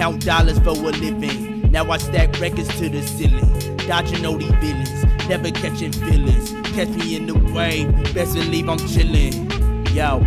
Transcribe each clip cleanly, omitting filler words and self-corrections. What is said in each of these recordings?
count dollars for a living. Now I stack records to the ceiling, dodging all these villains, never catching feelings. Catch me in the wave, best believe I'm chillin'. Yo,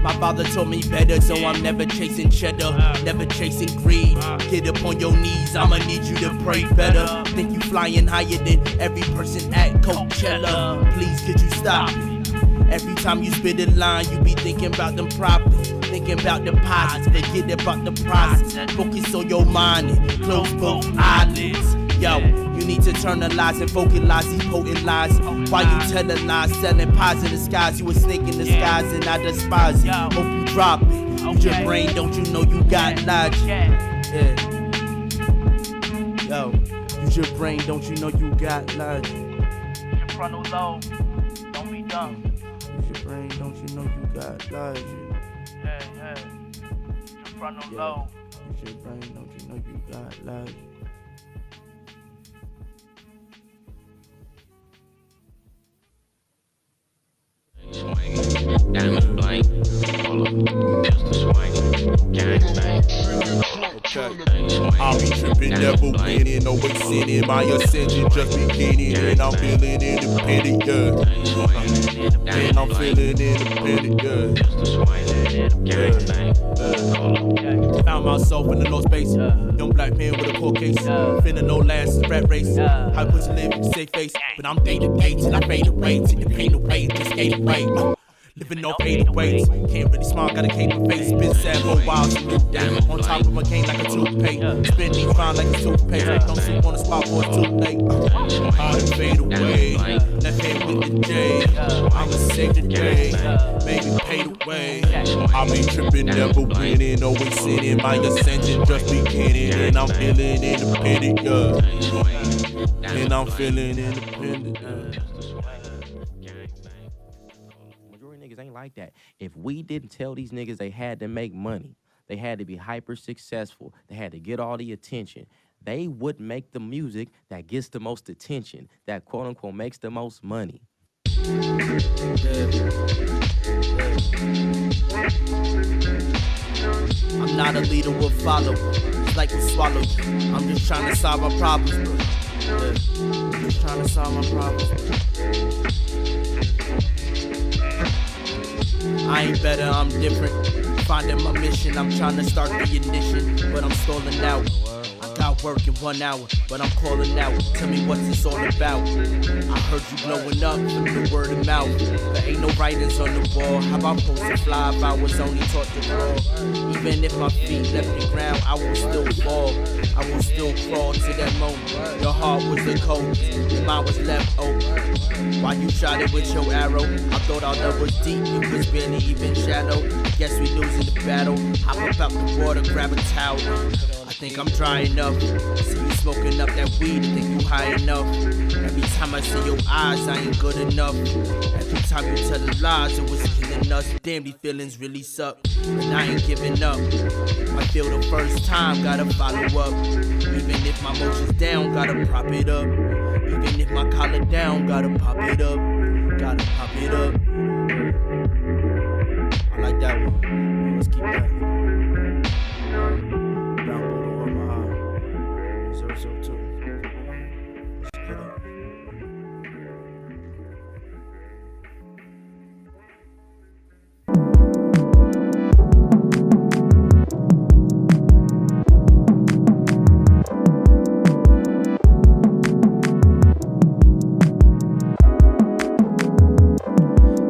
my father told me better, so I'm never chasing cheddar, never chasing greed. Get up on your knees, I'ma need you to pray better. Think you flying higher than every person at Coachella. Please, could you stop it? Every time you spit a line, you be thinking about them profits, thinking about deposits, forget about the process. Focus on your mind and close both eyelids. Yo, you need to turn the lies and vocalize these potent lies. While you tell the lies, selling pies in the skies. You a snake in the skies and I despise it. Hope you drop it. Use your brain, don't you know you got logic? Yeah. Yo, use your brain, don't you know you got logic? Your frontal lobe, don't be dumb. Use your brain, don't you know you got logic? Yeah. Your frontal lobe. Use your brain, don't you know you got logic? Diamond blank, full of pistol swing, gang bang. I'll be tripping, never winning, always sinning. My ascension just beginning, and I'm feeling independent, yeah. And I'm feeling independent, yeah. Found myself in the low space, young black man with a cold case. Finna no last rat race. How pussy live with a safe face, but I'm day to day till I fade away, till the pain away, just skate away. Living off 80 ways, can't really smile, got a cape face. Been sad for a while, so on top of my cane like a toothpaste. Spin these round like a toothpaste. Don't sleep on the spot for it's too late. Hard to fade away, left hand with the J. I'ma save the day, maybe pay the way. I'll be tripping, never winning, always sinning. My ascension just beginning, and I'm feeling independent, yeah. And I'm feeling independent, yeah. Niggas ain't like that. If we didn't tell these niggas they had to make money, they had to be hyper successful, they had to get all the attention, they would make the music that gets the most attention, that quote unquote makes the most money. I'm not a leader, we'll follow. It's like we swallow. I'm just trying to solve our problems, bro. I'm just trying to solve my problems. I ain't better, I'm different. Finding my mission, I'm trying to start the ignition, but I'm stalling out. I got work in 1 hour, but I'm calling out. Tell me what's this all about. I heard you blowing up from the word of mouth. There ain't no writers on the wall. How about supposed to fly if I was only taught to crawl? Even if my feet left the ground, I will still fall. I will still crawl to that moment. Your heart was the cold, your mind was left open. While you shot it with your arrow, I thought our love was deep, it was barely even shallow. Guess we losing the battle. Hop up out the water, grab a towel. I think I'm dry enough. See you smoking up that weed, I think you high enough. Every time I see your eyes, I ain't good enough. Every time you tell the lies, it was killing us. Damn, these feelings really suck, and I ain't giving up. I feel the first time, gotta follow up. Even if my motion's down, gotta prop it up. Even if my collar down, gotta pop it up. Gotta pop it up. I like that one. Let's keep that.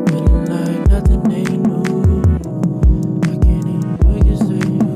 Feeling like nothing ain't new. I can't even wake and say you.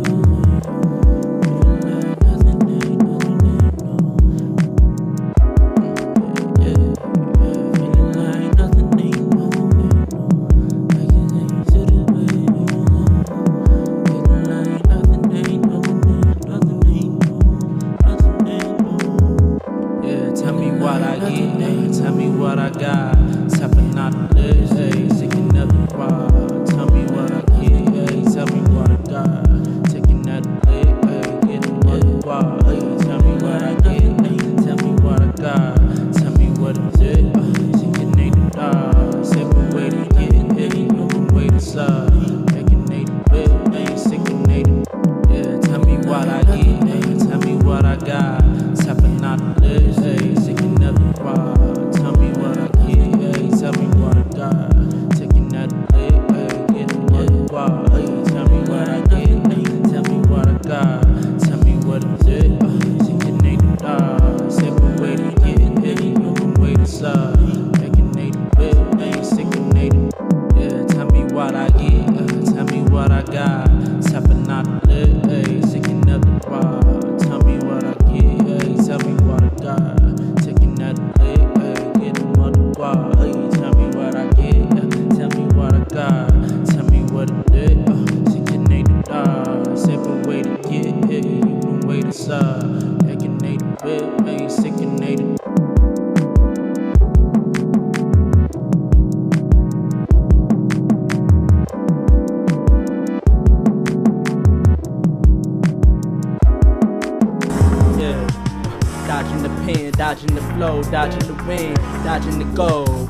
the gold,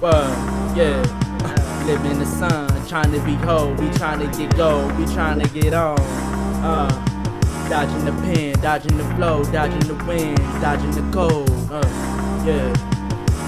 yeah. Live in the sun, trying to be whole. We trying to get gold, we trying to get on. Dodging the pen, dodging the flow, dodging the wind, dodging the cold, yeah.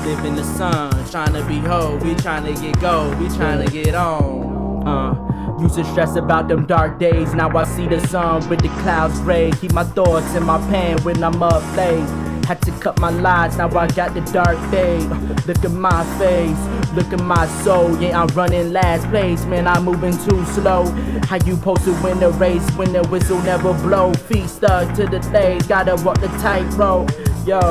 Live in the sun, trying to be whole. We trying to get gold, we trying to get on. Used to stress about them dark days. Now I see the sun with the clouds gray. Keep my thoughts in my pen when I'm up late. Had to cut my lines, now I got the dark fade. Look at my face, look at my soul. Yeah, I'm running last place, man, I'm moving too slow. How you supposed to win the race when the whistle never blow? Feet stuck to the legs, gotta walk the tightrope. Yo,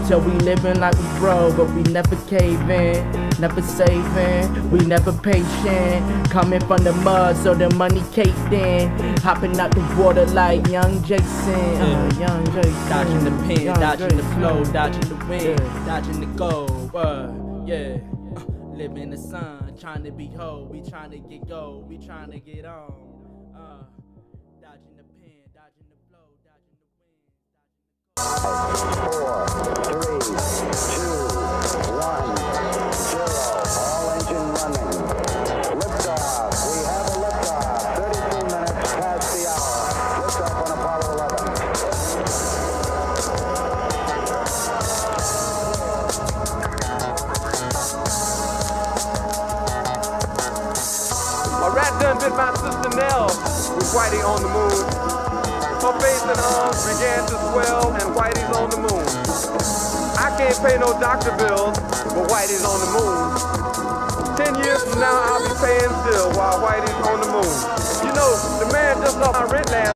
so we living like we grow, but we never cave in, never saving, we never patient. Coming from the mud, so the money caked in. Hopping out the water like young Jason, young Jason. Dodging the pen, dodging the flow, dodging the wind, dodging the gold, yeah. Live in the sun, trying to be whole. We trying to get gold, we trying to get on. Dodging the pen, dodging the flow, dodging the wind. 4, 3, 2, 1, 0. All engine running. Liftoff. We have a liftoff. 32 minutes past the hour. Liftoff on Apollo 11. A rat done bit my sister Nell with Whitey on the moon. Her face and arms began to swell and Whitey's on the moon. I can't pay no doctor bills, but Whitey's on the moon. 10 years from now, I'll be paying still while Whitey's on the moon. You know, the man just lost my rent last.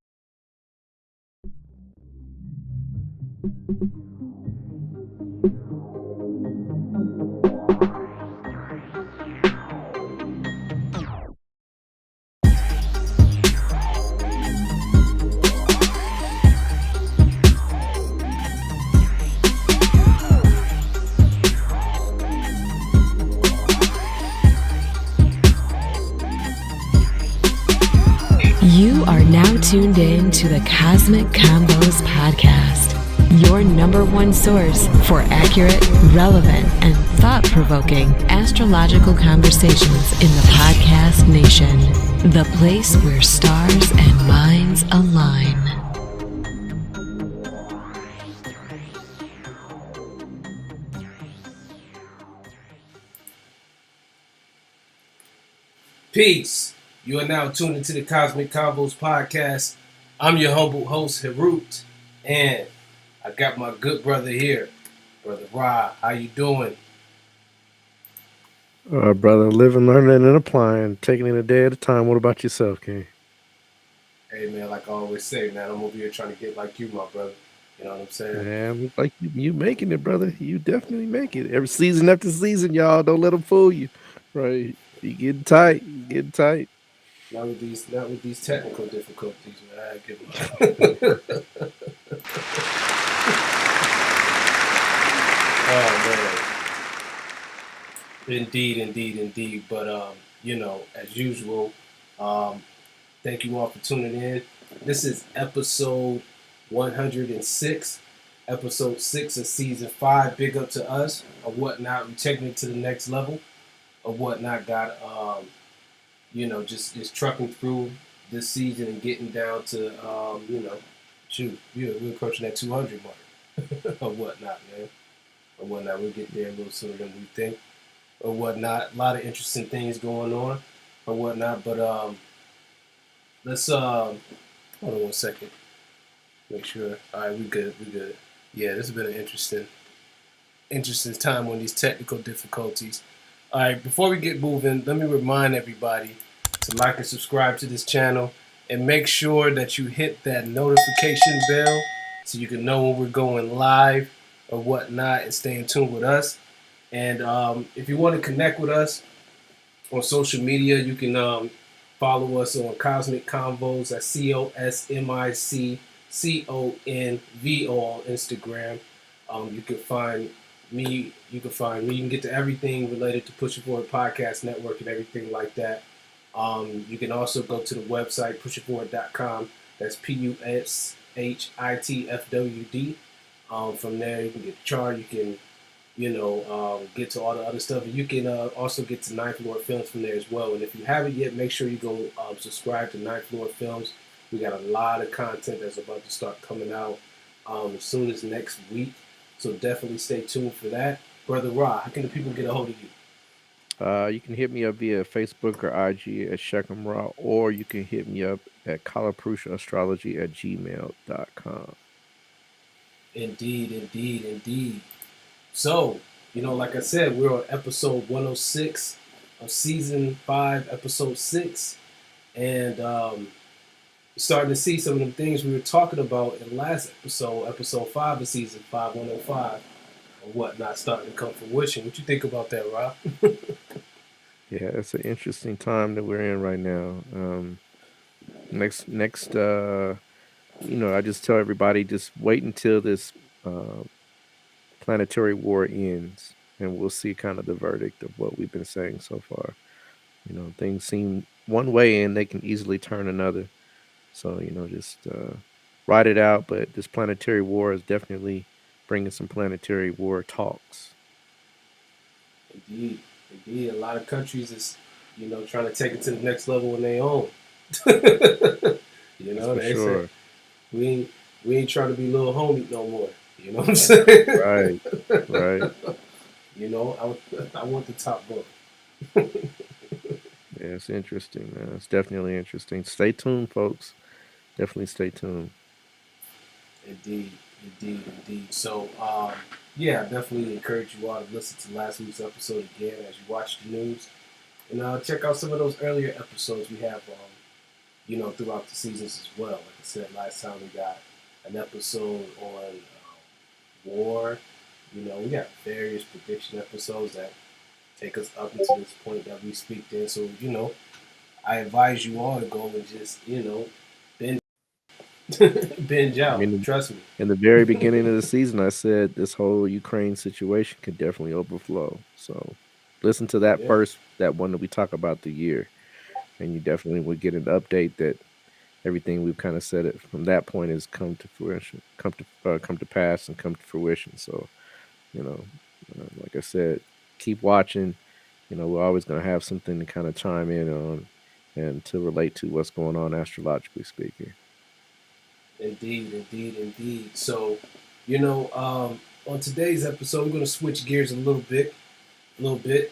You are now tuned in to the Cosmic Convos podcast, your number one source for accurate, relevant, and thought-provoking astrological conversations in the podcast nation, the place where stars and minds align. Peace. You are now tuned into the Cosmic Convos podcast. I'm your humble host, Harut, and I got my good brother here, Brother Ra. How you doing? Brother, living, learning, and applying, taking it a day at a time. What about yourself, King? Hey, man, like I always say, man, I'm over here trying to get like you, my brother. You know what I'm saying? Man, like you making it, brother. You definitely make it. Every season after season, y'all. Don't let them fool you. Right. You getting tight. You getting tight. Not with these technical difficulties, man. I give them. Oh man. Indeed. But you know, as usual, thank you all for tuning in. This is episode 106, episode 6 of season 5. Big up to us or whatnot. We taking it to the next level or whatnot. Got you know, just trucking through this season and getting down to, you know, shoot, we're approaching that 200 mark or whatnot, man. Or whatnot. We'll get there a little sooner than we think or whatnot. A lot of interesting things going on or whatnot. But let's, hold on 1 second. Make sure. All right, we good. Yeah, this has been an interesting time on these technical difficulties. All right, before we get moving, let me remind everybody to like and subscribe to this channel and make sure that you hit that notification bell so you can know when we're going live or whatnot and stay in tune with us. And if you want to connect with us on social media, you can follow us on Cosmic Convos. That's CosmicConvo on Instagram. You can find me. You can get to everything related to Pushing Forward Podcast Network and everything like that. You can also go to the website pushingforward.com. That's PUSHITFWD. From there, you can get the chart. You can get to all the other stuff. And you can also get to Ninth Lord Films from there as well. And if you haven't yet, make sure you go subscribe to Ninth Lord Films. We got a lot of content that's about to start coming out as soon as next week. So definitely stay tuned for that. Brother Ra, how can the people get a hold of you? You can hit me up via Facebook or IG at Shechem Ra, or you can hit me up at kalaprushastrology@gmail.com. Indeed, indeed, indeed. So, like I said, we're on episode 106 of season 5, episode 6. And starting to see some of the things we were talking about in last episode 5 of season 5, 105, or whatnot, starting to come fruition. What you think about that, Rob? Yeah, it's an interesting time that we're in right now. Next, I just tell everybody, just wait until this planetary war ends, and we'll see kind of the verdict of what we've been saying so far. Things seem one way and they can easily turn another. So, just ride it out. But this planetary war is definitely bringing some planetary war talks. Indeed. Indeed. A lot of countries is, trying to take it to the next level on their own. They sure. say we ain't trying to be little homie no more. You know what I'm saying? Right. I want the top book. Yeah, it's interesting, man. It's definitely interesting. Stay tuned, folks. Definitely stay tuned. Indeed. So, I definitely encourage you all to listen to last week's episode again as you watch the news. And check out some of those earlier episodes we have, throughout the seasons as well. Like I said, last time we got an episode on war. We got various prediction episodes that take us up until this point that we speak in. So, I advise you all to go and just, binge out. Trust me. In the very beginning of the season, I said this whole Ukraine situation could definitely overflow. So listen to that first, that one that we talk about the year, and you definitely would get an update that everything we've kind of said it from that point has come to fruition, come to pass, and come to fruition. So, like I said, keep watching. We're always going to have something to kind of chime in on and to relate to what's going on astrologically speaking. Indeed. So, on today's episode, we're going to switch gears a little bit, and get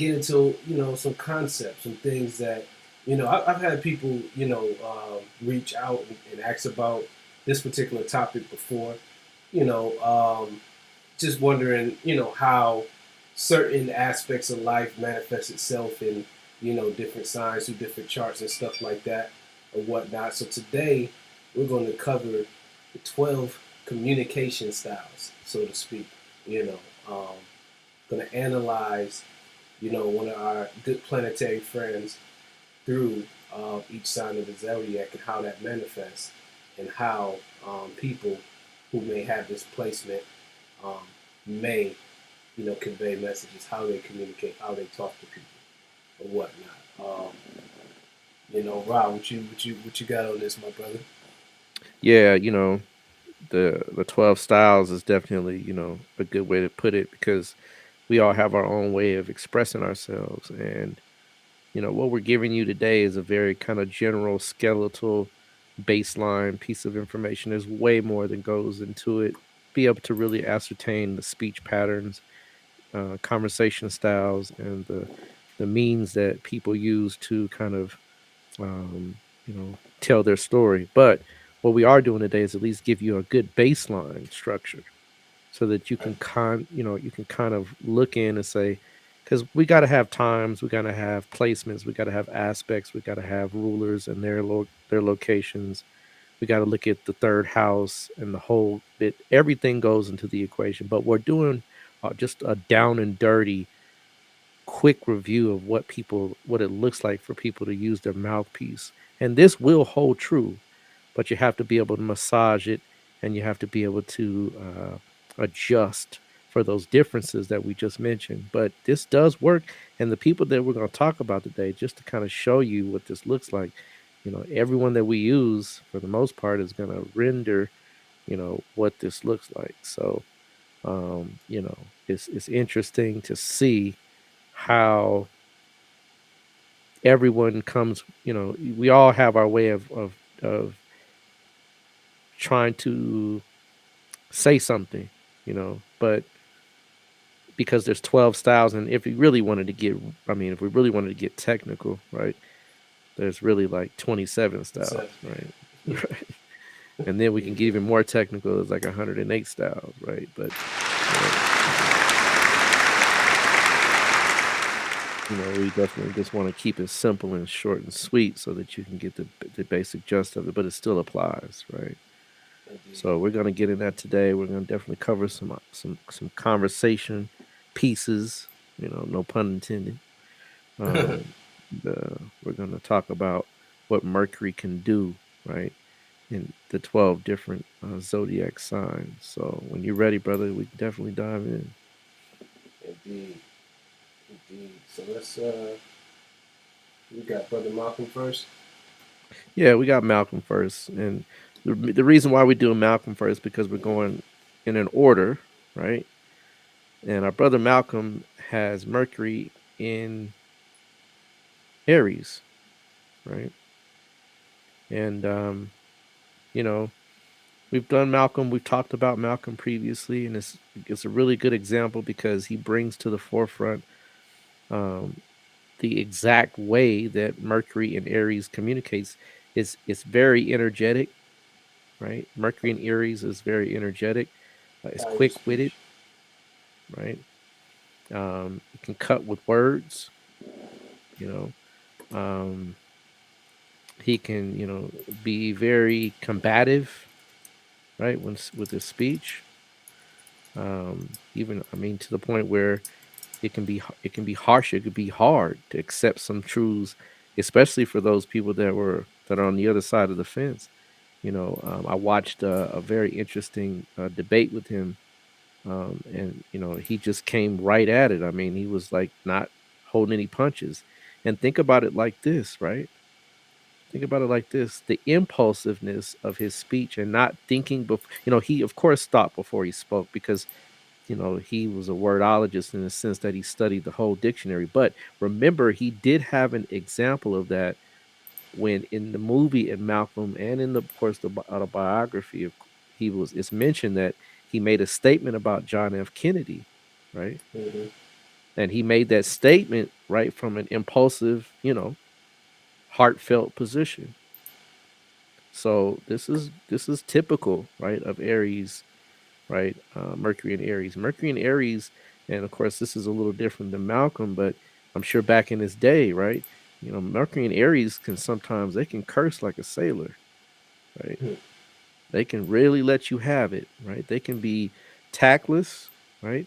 into, some concepts, some things that, I've had people, reach out and ask about this particular topic before, just wondering, how certain aspects of life manifest itself in, different signs through different charts and stuff like that or whatnot. So today we're going to cover the 12 communication styles, so to speak. Going to analyze, one of our good planetary friends through each sign of the zodiac and how that manifests, and how people who may have this placement may, convey messages, how they communicate, how they talk to people, or whatnot. Rob, what you got on this, my brother? Yeah, the 12 styles is definitely, a good way to put it, because we all have our own way of expressing ourselves. And, what we're giving you today is a very kind of general skeletal baseline piece of information. There's way more that goes into it. Be able to really ascertain the speech patterns, conversation styles, and the means that people use to kind of, tell their story. But what we are doing today is at least give you a good baseline structure, so that you can kind of look in and say, because we got to have times, we got to have placements, we got to have aspects, we got to have rulers and their locations. We got to look at the third house and the whole bit. Everything goes into the equation. But we're doing just a down and dirty, quick review of what it looks like for people to use their mouthpiece. And this will hold true, but you have to be able to massage it, and you have to be able to adjust for those differences that we just mentioned. But this does work. And the people that we're going to talk about today, just to kind of show you what this looks like, everyone that we use for the most part is going to render, what this looks like. So It's interesting to see how everyone comes. We all have our way of trying to say something, but because there's 12 styles, and if we really wanted to get technical, right, there's really like 27 styles, right? And then we can get even more technical. It's like 108 styles, right? But we definitely just want to keep it simple and short and sweet so that you can get the basic gist of it, but it still applies, right? So we're going to get in that today. We're going to definitely cover some conversation pieces, no pun intended. We're going to talk about what Mercury can do, right, in the 12 different zodiac signs. So when you're ready, brother, we can definitely dive in. Indeed. So let's we got Brother Malcolm first. Yeah, we got Malcolm first, and the reason why we do Malcolm first because we're going in an order, right? And our brother Malcolm has Mercury in Aries, right? And we've done Malcolm. We've talked about Malcolm previously, and it's a really good example because he brings to the forefront the exact way that Mercury in Aries communicates. It's very energetic, right? Mercury in Aries is very energetic. It's quick-witted, right? It can cut with words, he can, be very combative, right? With his speech, even to the point where it can be harsh. It could be hard to accept some truths, especially for those people that are on the other side of the fence. I watched a very interesting debate with him, and he just came right at it. He was like not holding any punches. And think about it like this, right? Think about it like this: the impulsiveness of his speech and not thinking before. He of course stopped before he spoke because he was a wordologist in the sense that he studied the whole dictionary. But remember, he did have an example of that when in the movie in Malcolm and in of course the autobiography of it's mentioned that he made a statement about John F. Kennedy, right? Mm-hmm. And he made that statement right from an impulsive, heartfelt position. So this is typical, right, of Aries, right? Mercury and Aries. Mercury and Aries, and of course this is a little different than Malcolm, but I'm sure back in his day, right? Mercury and Aries they can curse like a sailor, right? Mm-hmm. They can really let you have it, right? They can be tactless, right?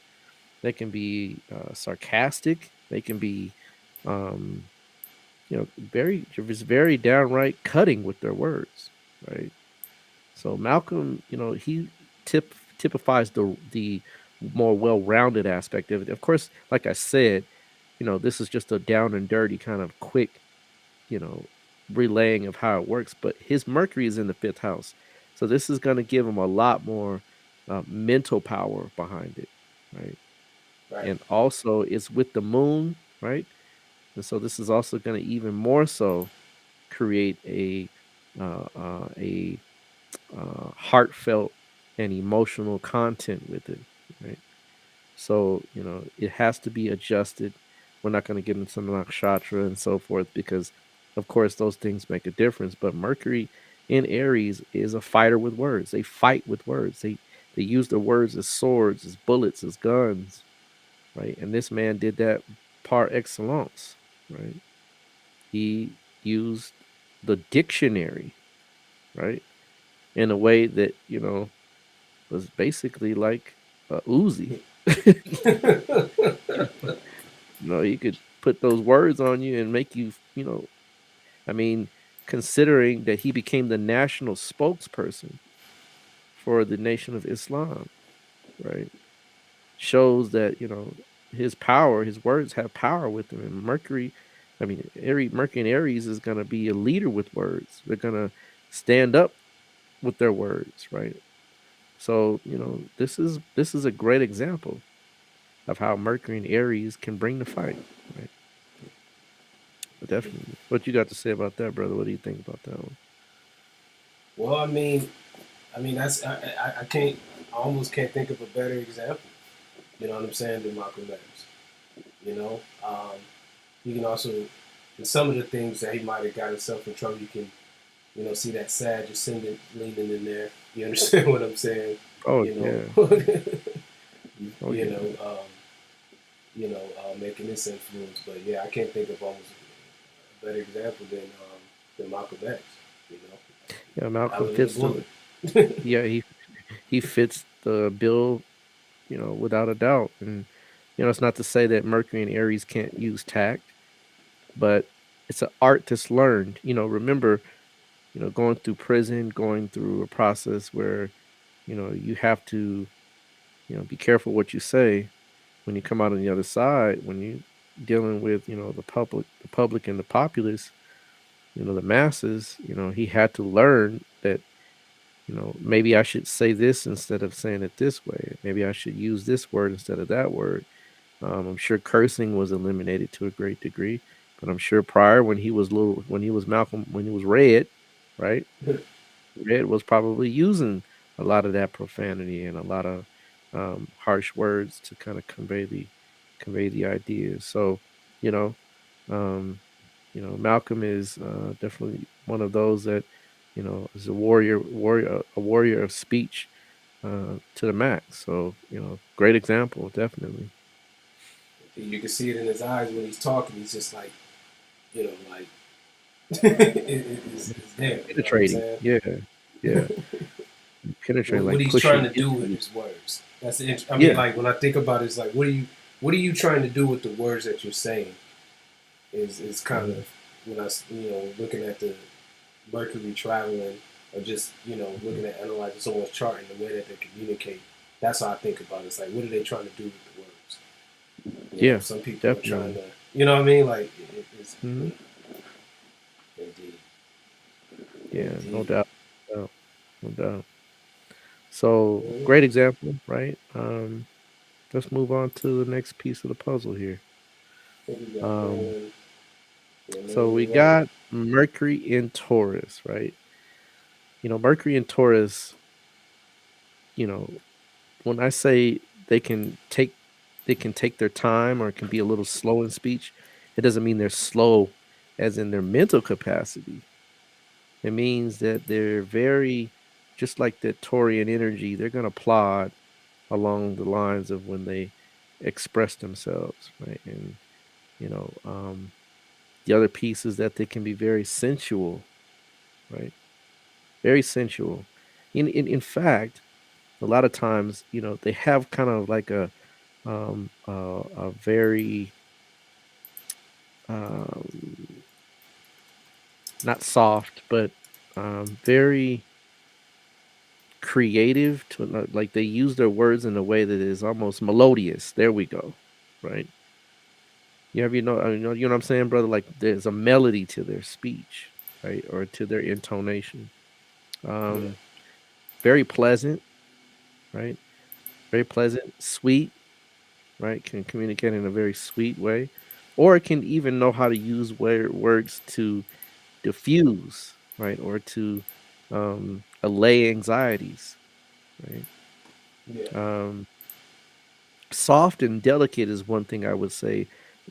They can be sarcastic. They can be, very downright cutting with their words, right? So Malcolm, he typifies the more well-rounded aspect of it. Of course, like I said, this is just a down and dirty kind of quick, relaying of how it works. But his Mercury is in the 5th house, so this is going to give him a lot more mental power behind it, right? Right. And also, it's with the moon, right? And so this is also going to even more so create a heartfelt and emotional content with it, right? So it has to be adjusted. We're not going to get into nakshatra and so forth because, of course, those things make a difference. But Mercury in Aries is a fighter with words. They fight with words. They use their words as swords, as bullets, as guns, right? And this man did that par excellence, right? He used the dictionary, right, in a way that was basically like a Uzi. He could put those words on you and make you, considering that he became the national spokesperson for the Nation of Islam, right, shows that his words have power with him. And Mercury and Aries is going to be a leader with words. They're going to stand up with their words, right? So, this is a great example of how Mercury and Aries can bring the fight, right? Definitely. What you got to say about that, brother? What do you think about that one? Well, that's I can't, I almost can't think of a better example. You know what I'm saying? Than Malcolm X. You know, you can also, in some of the things that he might have got himself in trouble, you can, see that Sag ascendant leaning in there. You understand what I'm saying? Oh You know, yeah. Oh you yeah. know, making this influence. But yeah, I can't think of almost a better example than Malcolm X. You know, Yeah, Malcolm Howling the fits the bullet. yeah, he fits the bill, without a doubt. And it's not to say that Mercury and Aries can't use tact, but it's an art that's learned. Remember, going through prison, going through a process where, you have to, be careful what you say when you come out on the other side, when you dealing with, the public and the populace, the masses, he had to learn that, maybe I should say this instead of saying it this way. Maybe I should use this word instead of that word. I'm sure cursing was eliminated to a great degree, but I'm sure prior when he was Malcolm, when he was Red, right? Red was probably using a lot of that profanity and a lot of harsh words to kind of convey the ideas. So, you know, um, Malcolm is definitely one of those that is a warrior of speech to the max. So, great example, definitely. You can see it in his eyes when he's talking. He's just like, like it's there. You know what I'm Penetrating, saying? yeah, yeah, penetrating, What like he's trying pushing to do with into. his words. That's the. I mean, Yeah, like when I think about it, it's like, what are you trying to do with the words that you're saying? Is kind mhm, of when I, looking at the Mercury traveling, or just looking at analyzing someone's chart and the way that they communicate. That's how I think about it. It's like, what are they trying to do with the words? yeah, Some people are trying definitely. to, you know what I mean? Like, it's Hmm. indeed, Yeah, no indeed. doubt, no, no doubt. So great example, right? Let's move on to the next piece of the puzzle here. I think we got Um, rolling, so we rolling. got Mercury in Taurus, right? Mercury in Taurus, you know, when I say they can take they can take their time or can be a little slow in speech, it doesn't mean they're slow as in their mental capacity. It means that they're very just like the Taurian energy, they're gonna plod along the lines of when they express themselves, right? And you know, the other piece is that they can be very sensual, right? Very sensual. In fact, a lot of times, they have kind of like a very um, not soft, but very creative to like they use their words in a way that is almost melodious. There we go, right? You know what I'm saying, brother? Like there's a melody to their speech, right, or to their intonation. Yeah, Um, very pleasant, right? Very pleasant, sweet, right? Can communicate in a very sweet way, or it can even know how to use words to diffuse, right, or to allay anxieties, right? yeah, Um, Soft and delicate is one thing I would say.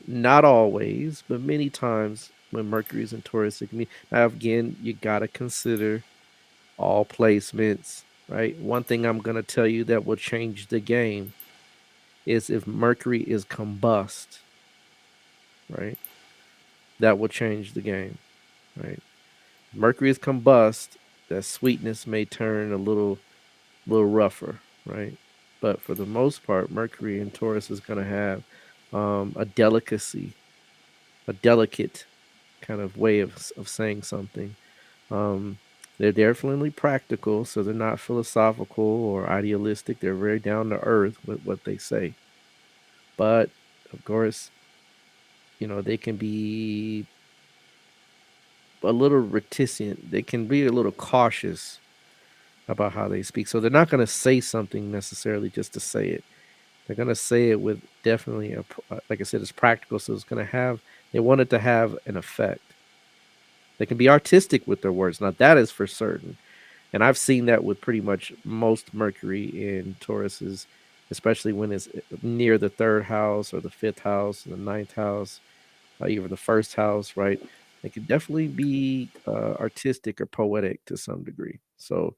Not always, but many times when Mercury is in Taurus, it can be. Now, again, you got to consider all placements, right? One thing I'm going to tell you that will change the game is if Mercury is combust, right? That will change the game, right? Mercury is combust, that sweetness may turn a little rougher, right? But for the most part, Mercury in Taurus is going to have a delicacy, a delicate kind of way of saying something. Um, they're definitely practical, so they're not philosophical or idealistic. They're very down to earth with what they say. But of course, they can be a little reticent. They can be a little cautious about how they speak. So they're not going to say something necessarily just to say it. They're going to say it with definitely like I said, it's practical. So it's going to have, they want it to have an effect. They can be artistic with their words. Now that is for certain. And I've seen that with pretty much most Mercury in Tauruses, especially when it's near the third house or the fifth house, the ninth house, even the first house, right? They can definitely be artistic or poetic to some degree. So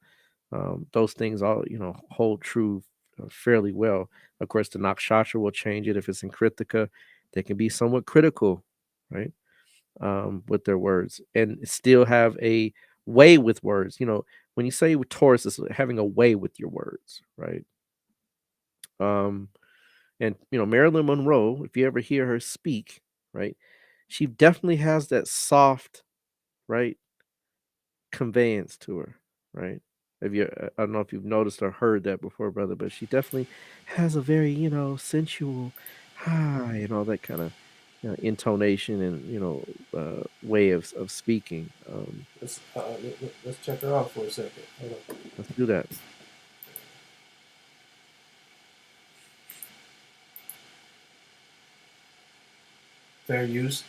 those things all, hold true fairly well. Of course, the nakshatra will change it. If it's in Kritika, they can be somewhat critical, right? With their words and still have a way with words. When you say with Taurus, it's having a way with your words, right? Um, and Marilyn Monroe, if you ever hear her speak, right, she definitely has that soft, right, conveyance to her, right? Have you? I don't know if you've noticed or heard that before, brother, but she definitely has a very, sensual, high, and all that kind of intonation and way of speaking. Let's check her out for a second. Hold on. Let's do that. Fair use.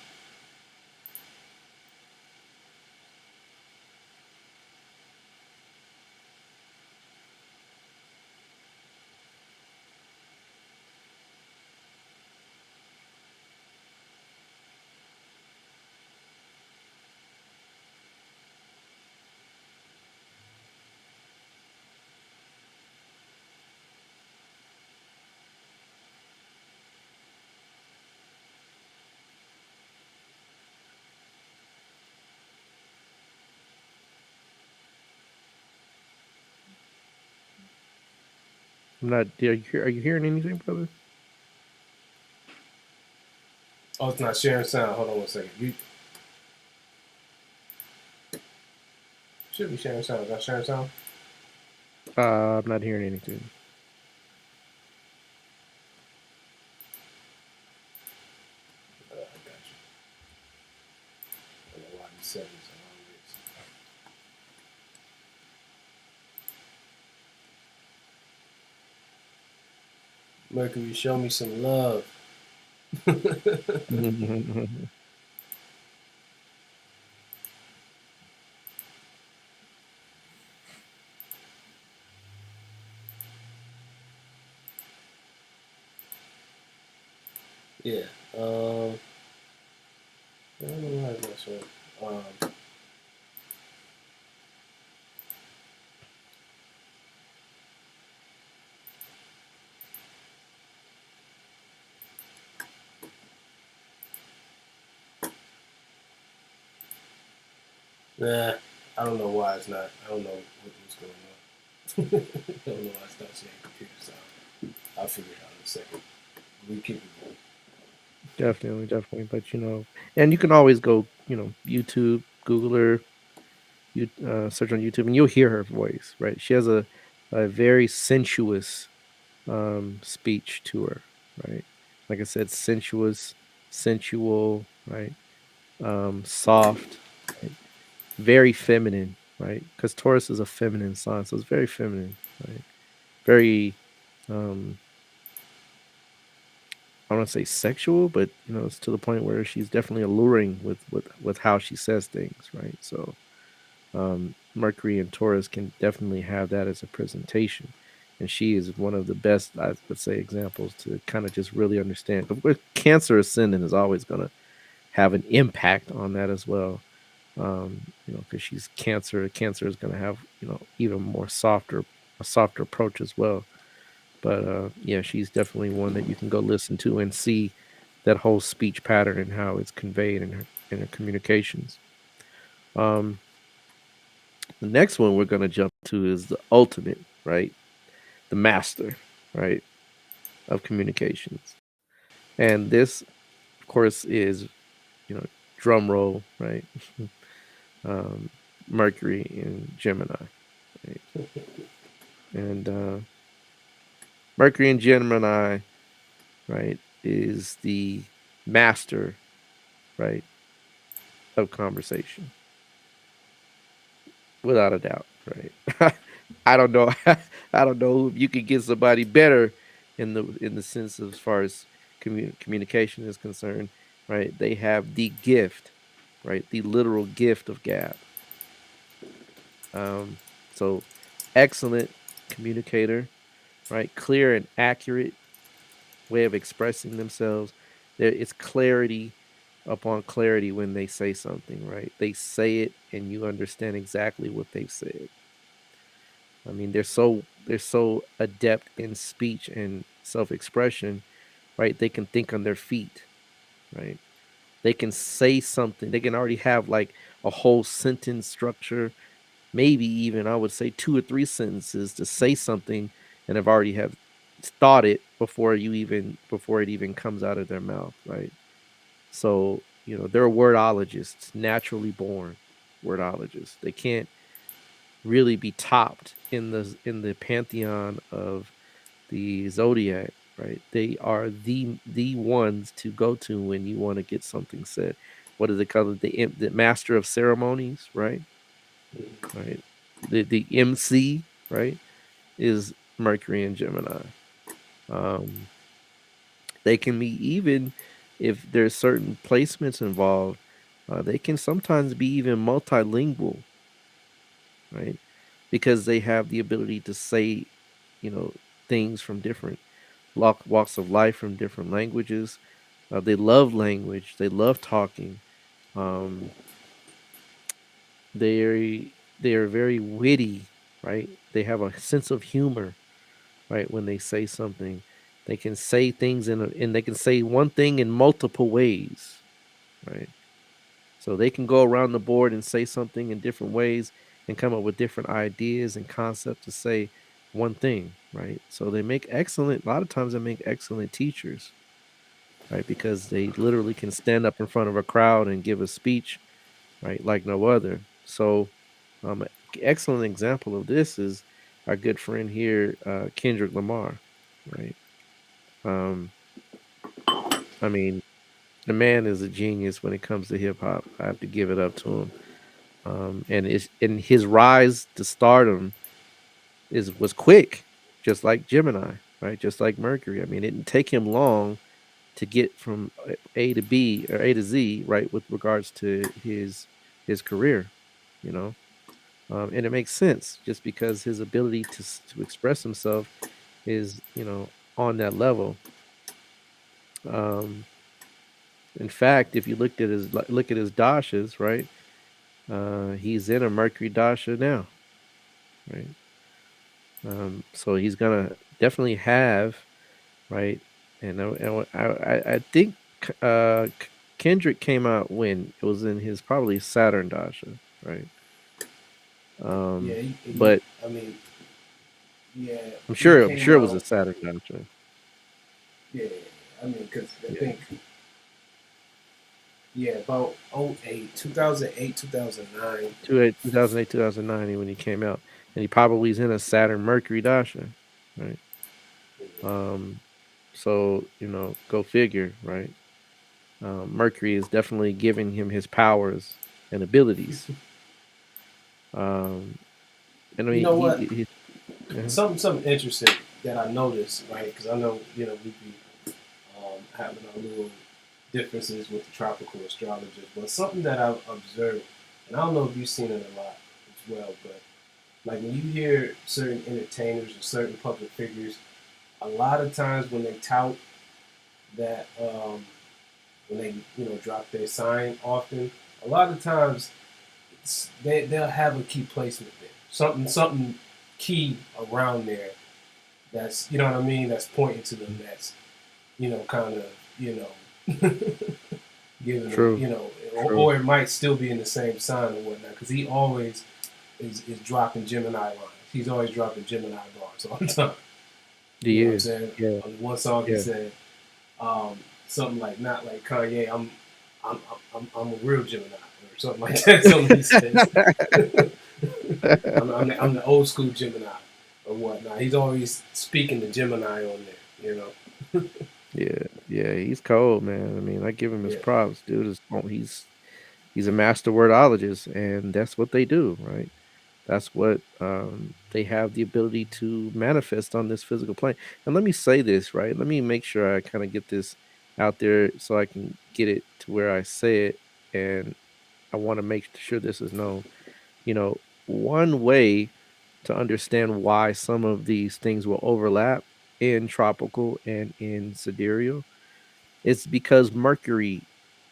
I'm not. Are you hearing anything, brother? Oh, it's not sharing sound. Hold on one second. You should be sharing sound. Is that sharing sound? I'm not hearing anything. I got you. I don't know why these settings are always. Mercury, show me some love. Yeah. I don't know why it's not showing. Nah, I don't know why it's not. I don't know what's going on. I don't know why it's not saying computer sound. I'll figure it out in a second. We keep it going. Definitely. But and you can always go, YouTube, Google her, you search on YouTube, and you'll hear her voice, right? She has a very sensuous speech to her, right? Like I said, sensuous, sensual, right? Soft, right? Very feminine, right? Because Taurus is a feminine sign, so it's very feminine, right? Very, I don't want to say sexual, but it's to the point where she's definitely alluring with how she says things, right? So, Mercury and Taurus can definitely have that as a presentation. And she is one of the best, I would say, examples to kind of just really understand. But with Cancer ascendant is always going to have an impact on that as well. Because she's Cancer. Cancer is going to have, even more a softer approach as well. But yeah, she's definitely one that you can go listen to and see that whole speech pattern and how it's conveyed in her communications. The next one we're going to jump to is the ultimate, right? The master, right, of communications. And this, of course, is, drum roll, right? Mercury in Gemini. Right? And Mercury in Gemini, right, is the master, right, of conversation. Without a doubt, right? I don't know. I don't know if you could get somebody better in the sense of as far as communication is concerned, right? They have the gift, right? The literal gift of gab. Um, so excellent communicator, right? Clear and accurate way of expressing themselves. There it's clarity upon clarity when they say something, right? They say it and you understand exactly what they've said. I mean, they're so adept in speech and self-expression, right? They can think on their feet, right? They can say something. They can already have like a whole sentence structure, maybe even I would say two or three sentences to say something and have already have thought it before it even comes out of their mouth, right? So, they're wordologists, naturally born wordologists. They can't really be topped in the pantheon of the zodiac, right? They are the ones to go to when you want to get something said. What is it called? The master of ceremonies, right? Right. The MC, right, is Mercury and Gemini. Um, they can be even if there's certain placements involved. They can sometimes be even multilingual, right? Because they have the ability to say, you know, things from different walks of life, from different languages. They love language. They love talking. Um, they are very witty, right? They have a sense of humor, right? When they say something, they can say things and they can say one thing in multiple ways, right? So they can go around the board and say something in different ways and come up with different ideas and concepts to say one thing, right? So they make excellent, a lot of times they make excellent teachers, right? Because they literally can stand up in front of a crowd and give a speech, right? Like no other. So, an excellent example of this is our good friend here, Kendrick Lamar, right? Um, I mean, the man is a genius when it comes to hip hop. I have to give it up to him. And his rise to stardom was quick, just like Gemini, right? Just like Mercury. I mean, it didn't take him long to get from A to B or A to Z, right, with regards to his career, you know. And it makes sense just because his ability to express himself is, on that level. Um, in fact, if you look at his dashas, right, he's in a Mercury dasha now, right. So he's gonna definitely have, right, and I think Kendrick came out when it was in his probably Saturn dasha, right. Yeah, But I mean, yeah, I'm he sure I'm came sure it was a out. Saturn dasha. Yeah, I mean, because I Yeah. think, yeah, about 08, 2008, 2009. 2008, 2009 when he came out, and he probably is in a Saturn Mercury dasha, right? Um, so go figure, right? Mercury is definitely giving him his powers and abilities. Um, and I You mean, know what? uh Something interesting that I noticed, right? Because I know, we be having our little differences with the tropical astrologers, but something that I've observed, and I don't know if you've seen it a lot as well, but like when you hear certain entertainers or certain public figures, a lot of times when they tout that, when they drop their sign often, a lot of times they'll have a key placement there, something key around there that's what I mean, that's pointing to them, that's kind of giving them, True, true. or it might still be in the same sign or whatnot, because he always is dropping Gemini lines. He's always dropping Gemini bars all the time. You He know what I'm is, saying? yeah, On one song he yeah. said something like, not like Kanye, I'm a real Gemini or something like that. Something he says. I'm the old school Gemini or whatnot. He's always speaking to Gemini on there. Yeah, yeah, he's cold, man. I mean, I give him his Yeah. props, dude. He's a master wordologist, and that's what they do, right? That's what they have the ability to manifest on this physical plane. And let me say this, right? Let me make sure I kind of get this out there so I can get it to where I say it. And I want to make sure this is known. You know, one way to understand why some of these things will overlap in tropical and in sidereal, it's because Mercury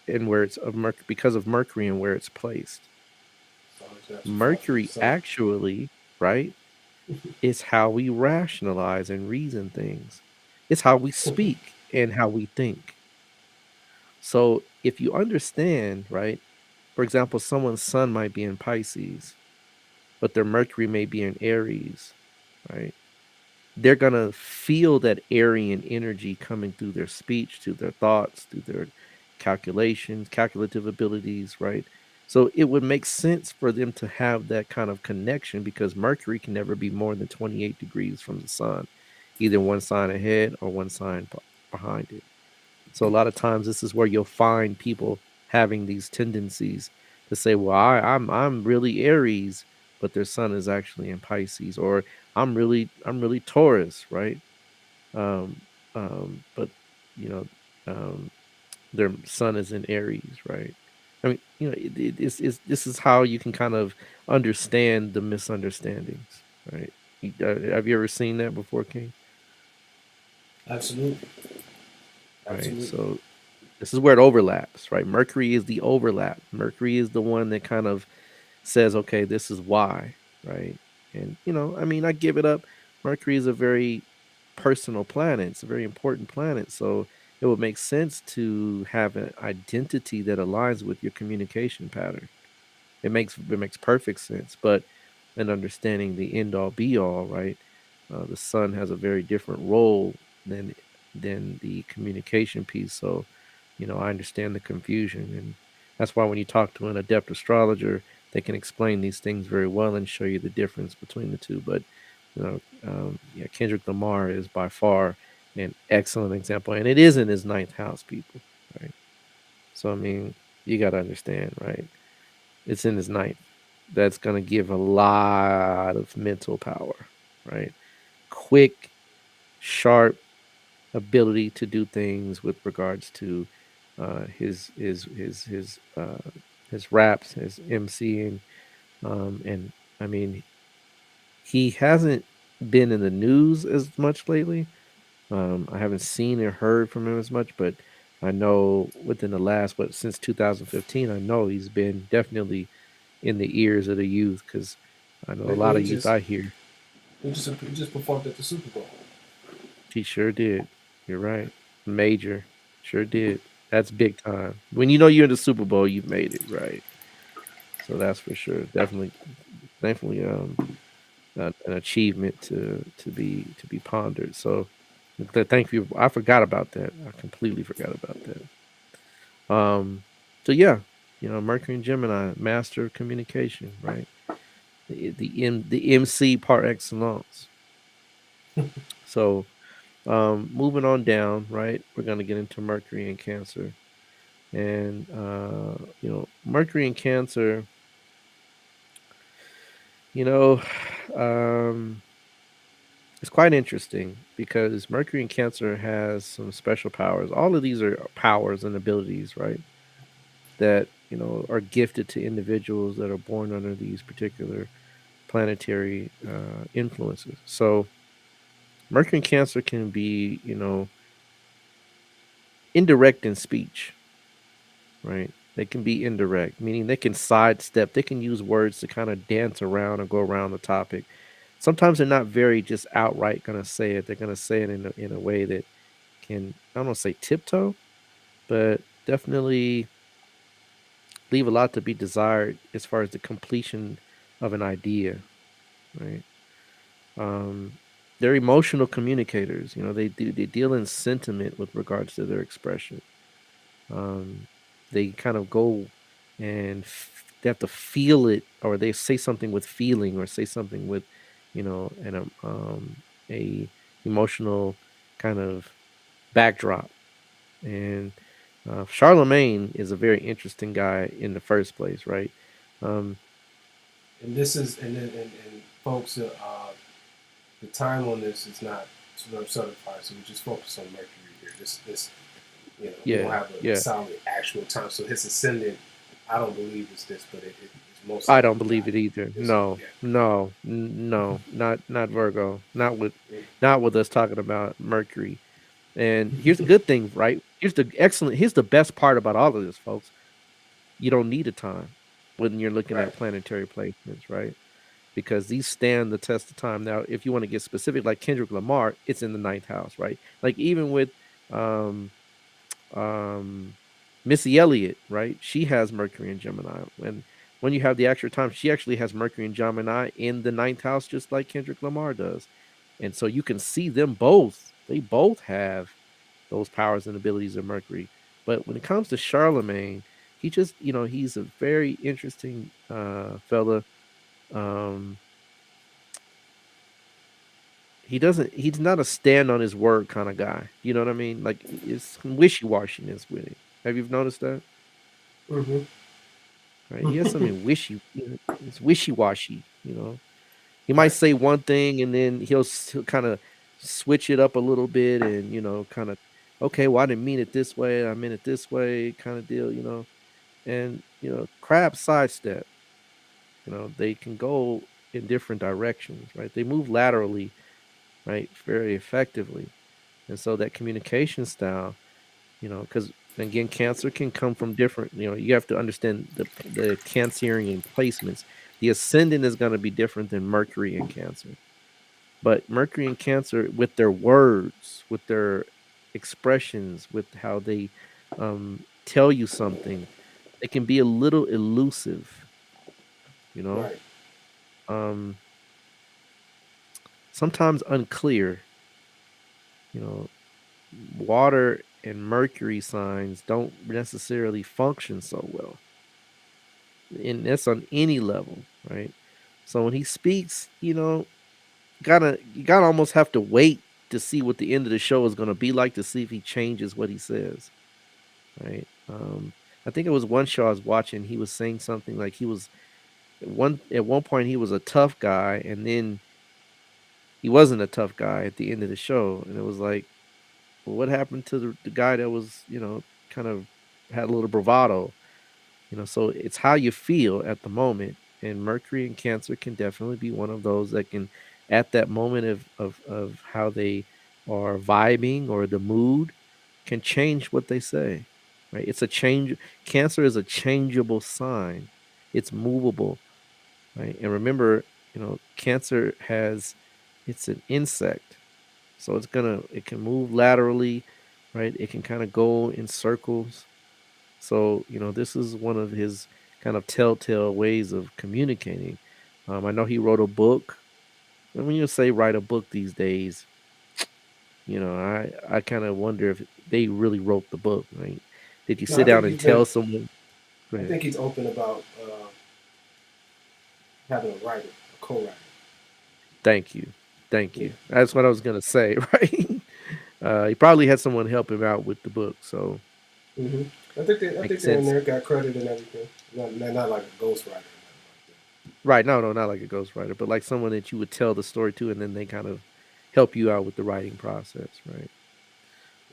and where it's of Mercury because of Mercury and where it's placed. Mercury actually, right, is how we rationalize and reason things. It's how we speak and how we think. So if you understand, right, for example, someone's sun might be in Pisces, but their Mercury may be in Aries, right? They're gonna feel that Aryan energy coming through their speech, through their thoughts, through their calculations, calculative abilities, right? So it would make sense for them to have that kind of connection because Mercury can never be more than 28 degrees from the sun, either one sign ahead or one sign behind it. So a lot of times this is where you'll find people having these tendencies to say, "Well, I'm really Aries, but their sun is actually in Pisces," or I'm really Taurus, right? Um, but you know, um, their sun is in Aries, right? I mean, this is how you can kind of understand the misunderstandings, right? Have you ever seen that before, King? Absolutely. Right. Absolutely. So this is where it overlaps, right? Mercury is the overlap. Mercury is the one that kind of says, okay, this is why, right? And, I mean, I give it up. Mercury is a very personal planet, it's a very important planet. So it would make sense to have an identity that aligns with your communication pattern. It makes perfect sense, but in understanding the end all be all, right? The sun has a very different role than the communication piece. So, I understand the confusion, and that's why when you talk to an adept astrologer, they can explain these things very well and show you the difference between the two. But yeah, Kendrick Lamar is by far an excellent example, and it is in his ninth house, people, right? So I mean, you got to understand, right? It's in his ninth. That's going to give a lot of mental power, right? Quick, sharp ability to do things with regards to his raps, his MCing, and I mean, he hasn't been in the news as much lately. I haven't seen or heard from him as much, but I know within the last, since 2015, I know he's been definitely in the ears of the youth because I know a lot He of youth just I hear. he just performed at the Super Bowl. He sure did. You're right. Major. Sure did. That's big time. When you know you're in the Super Bowl, you've made it, right? So that's for sure. Definitely an achievement to be pondered. So thank you. I forgot about that. I completely forgot about that. So yeah, Mercury and Gemini, master of communication, right? The MC par excellence. So moving on down, right? We're gonna get into Mercury and Cancer, and Mercury and Cancer. You know, um, it's quite interesting because Mercury and Cancer has some special powers. All of these are powers and abilities, right? That are gifted to individuals that are born under these particular planetary influences. So Mercury and Cancer can be, indirect in speech, right? They can be indirect, meaning they can sidestep, they can use words to kind of dance around or go around the topic. Sometimes they're not very just outright going to say it. They're going to say it in a way that can, I don't want to say tiptoe, but definitely leave a lot to be desired as far as the completion of an idea, right? Um, they're emotional communicators. They deal in sentiment with regards to their expression. They kind of go and they have to feel it, or they say something with feeling, or say something with, a emotional kind of backdrop. And Charlemagne is a very interesting guy in the first place, right? Um, and this is and folks, the time on this is not certified, so we just focus on Mercury here. This we don't have a solid actual time. So his ascendant, I don't believe is this, but it's most. I don't believe it either. No, not Virgo. Not with us talking about Mercury. And here's the good thing, right? Here's the best part about all of this, folks. You don't need a time when you're looking at planetary placements, right? Because these stand the test of time. Now, if you want to get specific, like Kendrick Lamar, it's in the 9th house, right? Like even with Missy Elliott, right? She has Mercury and Gemini. When you have the actual time, she actually has Mercury and Gemini in the 9th house, just like Kendrick Lamar does. And so you can see them both. They both have those powers and abilities of Mercury. But when it comes to Charlemagne, he just, he's a very interesting fella. He's not a stand on his word kind of guy. You know what I mean? Like, it's wishy-washiness with it. Have you noticed that? Mm-hmm. Right? He has something it's wishy-washy, He might say one thing and then he'll kind of switch it up a little bit and, kind of, okay, well, I didn't mean it this way. I meant it this way kind of deal, And, crab sidestep, they can go in different directions, right? They move laterally, right? Very effectively. And so that communication style, because again, Cancer can come from different, you have to understand the Cancerian placements. The ascendant is going to be different than Mercury and Cancer. But Mercury and Cancer, with their words, with their expressions, with how they tell you something, it can be a little elusive, Right. Sometimes unclear. Water and Mercury signs don't necessarily function so well. And that's on any level, right? So when he speaks, you gotta almost have to wait to see what the end of the show is gonna be like to see if he changes what he says. Right. I think it was one show I was watching, he was saying something like he was at one point he was a tough guy, and then he wasn't a tough guy at the end of the show. And it was like, well, what happened to the guy that was, kind of had a little bravado? So it's how you feel at the moment. And Mercury and Cancer can definitely be one of those that can, at that moment of how they are vibing or the mood, can change what they say. Right? It's a change. Cancer is a changeable sign. It's movable. Right? And remember, Cancer it's an insect. So it can move laterally, right? It can kind of go in circles. So, this is one of his kind of telltale ways of communicating. I know he wrote a book. And when you say write a book these days, I kind of wonder if they really wrote the book, right? Did you sit down and tell someone? I think he's open about having a writer, a co-writer. Thank you. That's what I was gonna say, right? He probably had someone help him out with the book, so. Mm-hmm. I think they're in there, got credit and everything. Not like a ghostwriter. Right, no, not like a ghostwriter, but like someone that you would tell the story to, and then they kind of help you out with the writing process, right?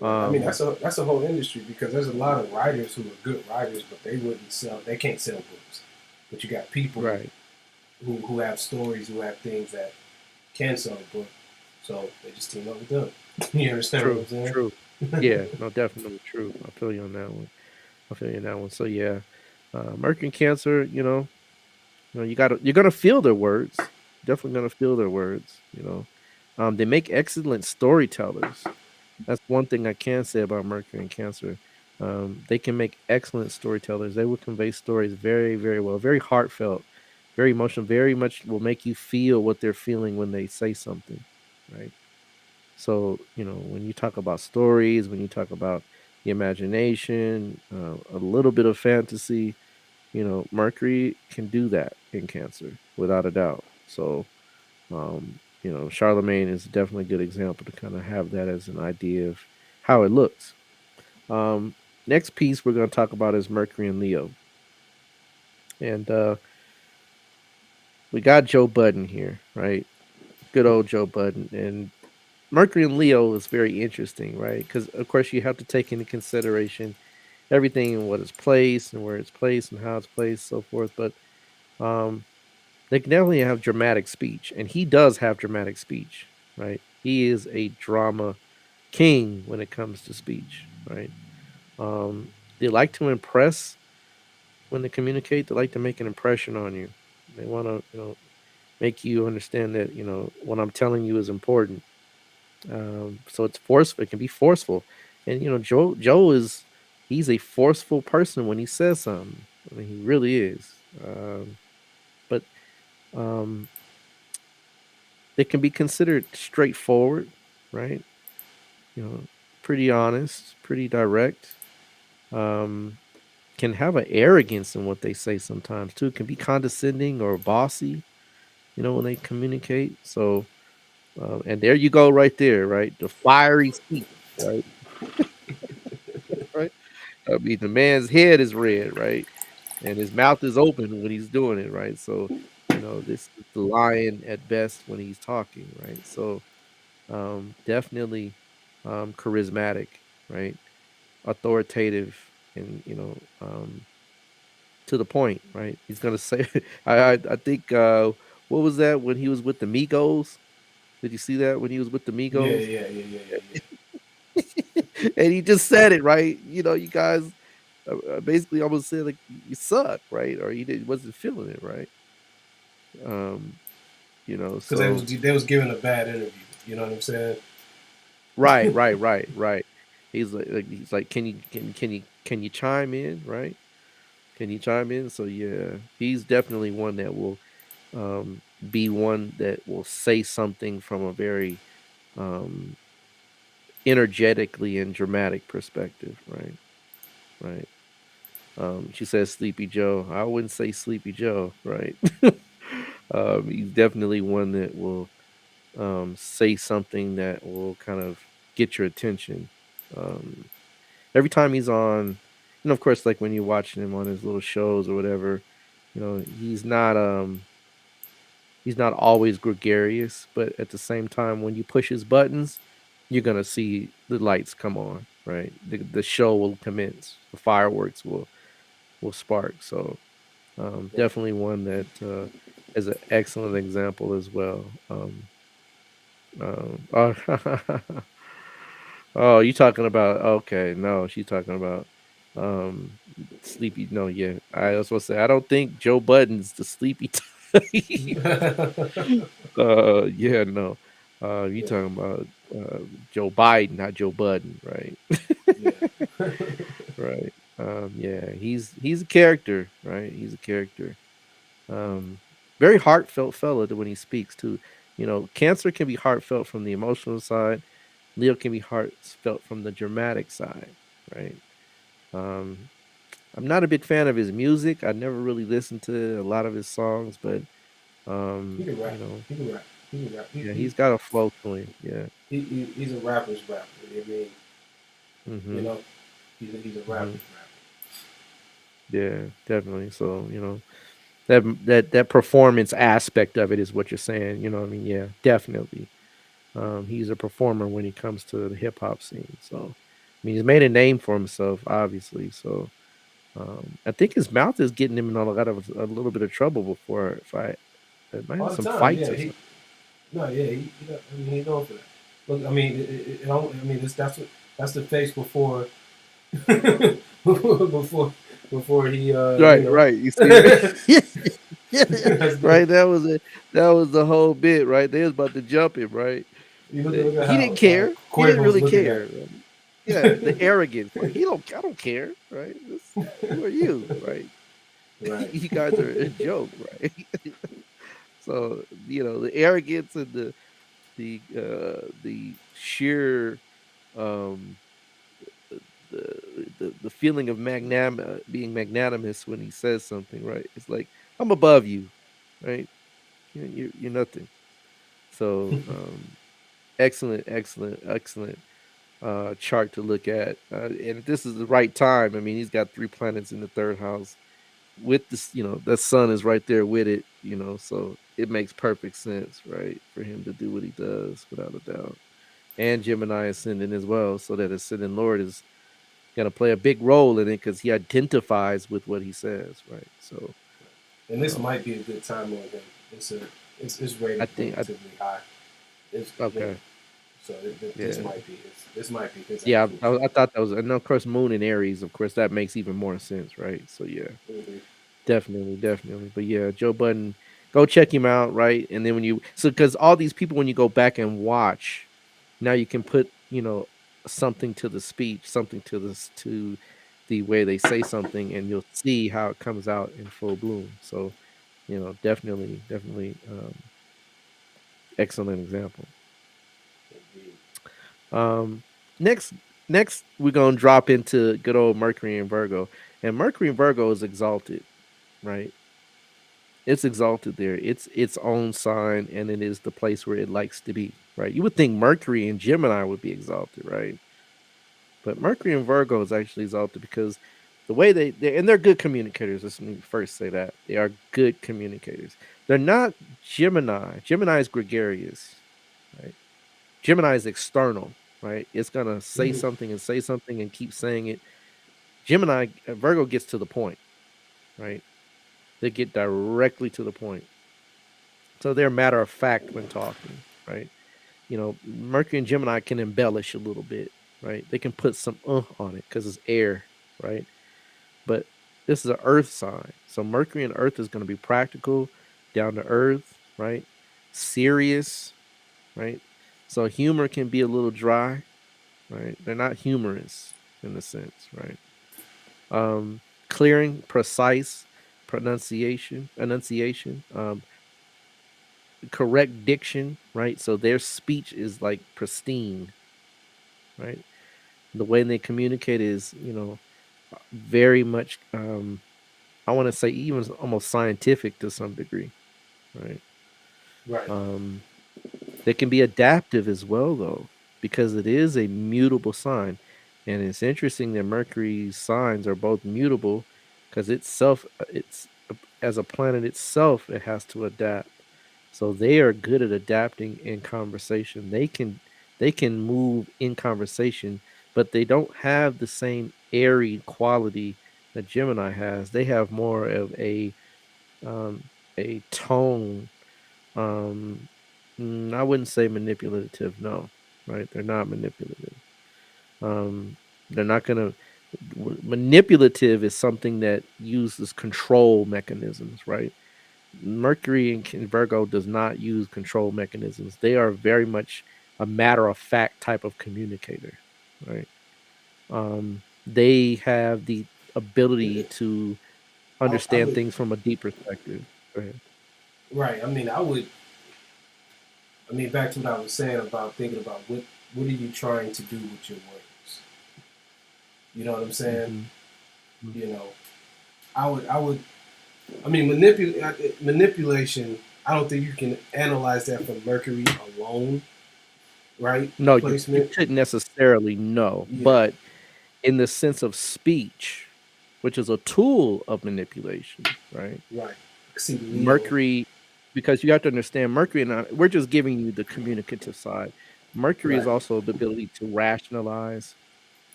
I mean, that's a whole industry, because there's a lot of writers who are good writers, but they can't sell books. But you got people who have stories, who have things that can sell a book, so they just team up with them. You understand what I'm saying? True. Yeah, no, definitely true. I feel you on that one. So yeah, Mercury and Cancer, you're gonna feel their words. Definitely gonna feel their words. They make excellent storytellers. That's one thing I can say about Mercury and Cancer. They can make excellent storytellers. They will convey stories very, very well, very heartfelt, very emotional, very much will make you feel what they're feeling when they say something, right? So, when you talk about stories, when you talk about the imagination, a little bit of fantasy, Mercury can do that in Cancer without a doubt. So, Charlemagne is definitely a good example to kind of have that as an idea of how it looks. Next piece we're going to talk about is Mercury and Leo. And we got Joe Budden here, right? Good old Joe Budden. And Mercury and Leo is very interesting, right? Because of course you have to take into consideration everything and what is placed and where it's placed and how it's placed, so forth. But um, they can definitely have dramatic speech, and he does have dramatic speech, right? He is a drama king when it comes to speech, right? They like to impress when they communicate. They like to make an impression on you. They want to, make you understand that what I'm telling you is important. So it's forceful. It can be forceful, and Joe is he's a forceful person when he says something. I mean, he really is. But um, they can be considered straightforward, right? You know, pretty honest, pretty direct. Um, can have an arrogance in what they say sometimes too. Can be condescending or bossy, when they communicate. So, and there you go, right there, right? The fiery speech, right? Right. I mean, the man's head is red, right? And his mouth is open when he's doing it, right? So, this is the lion at best when he's talking, right? So, definitely charismatic, right? Authoritative, and to the point, right? He's gonna say, I think, what was that when he was with the Migos? Did you see that when he was with the Yeah, Migos? yeah, yeah, yeah, yeah, yeah. And he just said it, right? You guys basically almost said like you suck, right? Or he wasn't feeling it, right? Um, Because so they was giving a bad interview. You know what I'm saying? right, right, right, right. He's like, can you chime in, right? Can you chime in? So yeah, he's definitely one that will be one that will say something from a very um, energetically and dramatic perspective, right? Right. She says Sleepy Joe. I wouldn't say Sleepy Joe, right? He's definitely one that will say something that will kind of get your attention. Um, every time he's on, of course, like when you're watching him on his little shows or whatever, he's not always gregarious, but at the same time, when you push his buttons, you're gonna see the lights come on, right? The show will commence. The fireworks will spark. So definitely one that is an excellent example as well. Oh, oh, you talking about? Okay, no, she's talking about um sleepy. No, yeah, I was supposed to say I don't think Joe Budden's the sleepy type. Yeah, no. You Yeah, talking about Joe Biden, not Joe Budden, right? yeah. Right. Yeah, he's a character, right? He's a character. Um, very heartfelt fella when he speaks too. Cancer can be heartfelt from the emotional side. Leo can be heartfelt from the dramatic side, right? Um, I'm not a big fan of his music. I never really listened to a lot of his songs, but He can rap. He can rap. He can rap. yeah, he's got a flow to him. Yeah. He's a rapper's rapper. I mean, you Hmm. know, he's a Hmm. rapper's rapper. Yeah, definitely. So that performance aspect of it is what you're saying. I mean, yeah, definitely. He's a performer when it comes to the hip hop scene. So, I mean, he's made a name for himself, obviously. So, I think his mouth is getting him in a little bit of trouble before. If I it might All have the some time, fights yeah. or something. No, yeah. I mean, he's known for that. Look, I mean, I mean, that's the face before, before, before he, Right, right. You see that's that? Yeah, the, right. That was the whole bit, right? They was about to jump him, right? you look at He how didn't care. He didn't Quavo's really looking at care. Right? Yeah, the arrogance. Like I don't care, right? Who are you, right? it. Right. You guys are a joke, right? So the arrogance and the sheer um the feeling of being magnanimous when he says something, right? It's like I'm above you, right? You're nothing. So excellent, excellent, excellent chart to look at. And if this is the right time, I mean, he's got 3 planets in the third house with this. The sun is right there with it. So it makes perfect sense, right, for him to do what he does without a doubt. And Gemini ascendant as well, so that ascendant Lord is going to play a big role in it because he identifies with what he says, right? So, And this might be a good time on him. It's I rated think, relatively high. okay, So yeah, this might be his yeah. actual I sign. thought that was, and of course, Moon and Aries. Of course, that makes even more sense, right? So, yeah, Mhm. definitely, definitely. But yeah, Joe Budden, go check him out, right? And then because all these people, when you go back and watch, now you can put, something to the speech, something to the way they say something, and you'll see how it comes out in full bloom. So, definitely, definitely, excellent example. Indeed. Um, next, next we're gonna drop into good old Mercury and Virgo, and Mercury and Virgo is exalted, right? It's exalted there. It's its own sign, and it is the place where it likes to be, right? You would think Mercury and Gemini would be exalted, right? But Mercury and Virgo is actually exalted because the way they're good communicators. Let's me first say that they are good communicators. They're not Gemini. Gemini is gregarious, right? Gemini is external, right? It's gonna say something and keep saying it. Gemini, Virgo gets to the point, right? They get directly to the point. So they're matter of fact when talking, right? Mercury and Gemini can embellish a little bit, right? They can put some on it because it's air, right? But this is an earth sign. So Mercury and Earth is going to be practical, down to earth, right? Serious, right? So humor can be a little dry, right? They're not humorous in a sense, right? Clearing, precise enunciation, correct diction, right? So their speech is like pristine, right? The way they communicate is, very much, I want to say even almost scientific to some degree, right? Right. Um, they can be adaptive as well, though, because it is a mutable sign, and it's interesting that Mercury's signs are both mutable, because it's as a planet itself, it has to adapt. So they are good at adapting in conversation. They can move in conversation, but they don't have the same airy quality that Gemini has. They have more of um, a tone. Um, I wouldn't say manipulative. No, right? They're not manipulative. Um, they're not gonna. Manipulative is something that uses control mechanisms, right? Mercury in Virgo does not use control mechanisms. They are very much a matter of fact type of communicator, right? They have the ability to I understand would things from a deep perspective. Go ahead. right. I mean, back to what I was saying about thinking about what are you trying to do with your words? You know what I'm saying? Mm-hmm. You know, I would. I mean, manipulation. I don't think you can analyze that from Mercury alone, right? No, you Placement. couldn't necessarily know, Yeah. but in the sense of speech, which is a tool of manipulation, right? Right. See Leo. Mercury, because you have to understand Mercury, and we're just giving you the communicative side. Mercury is Right. also the ability to rationalize.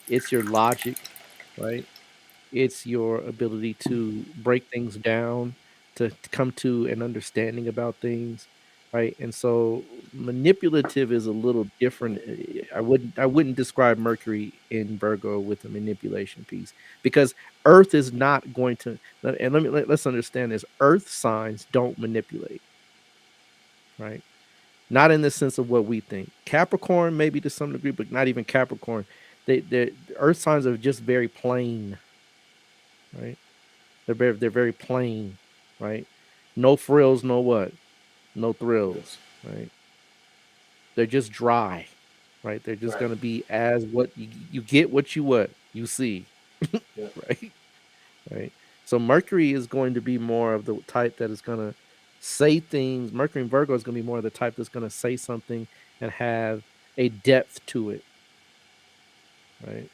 It's your logic, right? It's your ability to break things down, to come to an understanding about things, right? And so manipulative is a little different. I wouldn't describe Mercury in Virgo with the manipulation piece because Earth is not going to. And let's understand this: Earth signs don't manipulate, right? Not in the sense of what we think. Capricorn maybe to some degree, but not even Capricorn. The Earth signs are just very plain, right? They're very plain, right? No frills, no what? No thrills, right? They're just dry, right? They're just Right. gonna be as what you get what you see, Yeah. right? Right. So Mercury is going to be more of the type that is gonna say things. Mercury and Virgo is gonna be more of the type that's gonna say something and have a depth to it, right?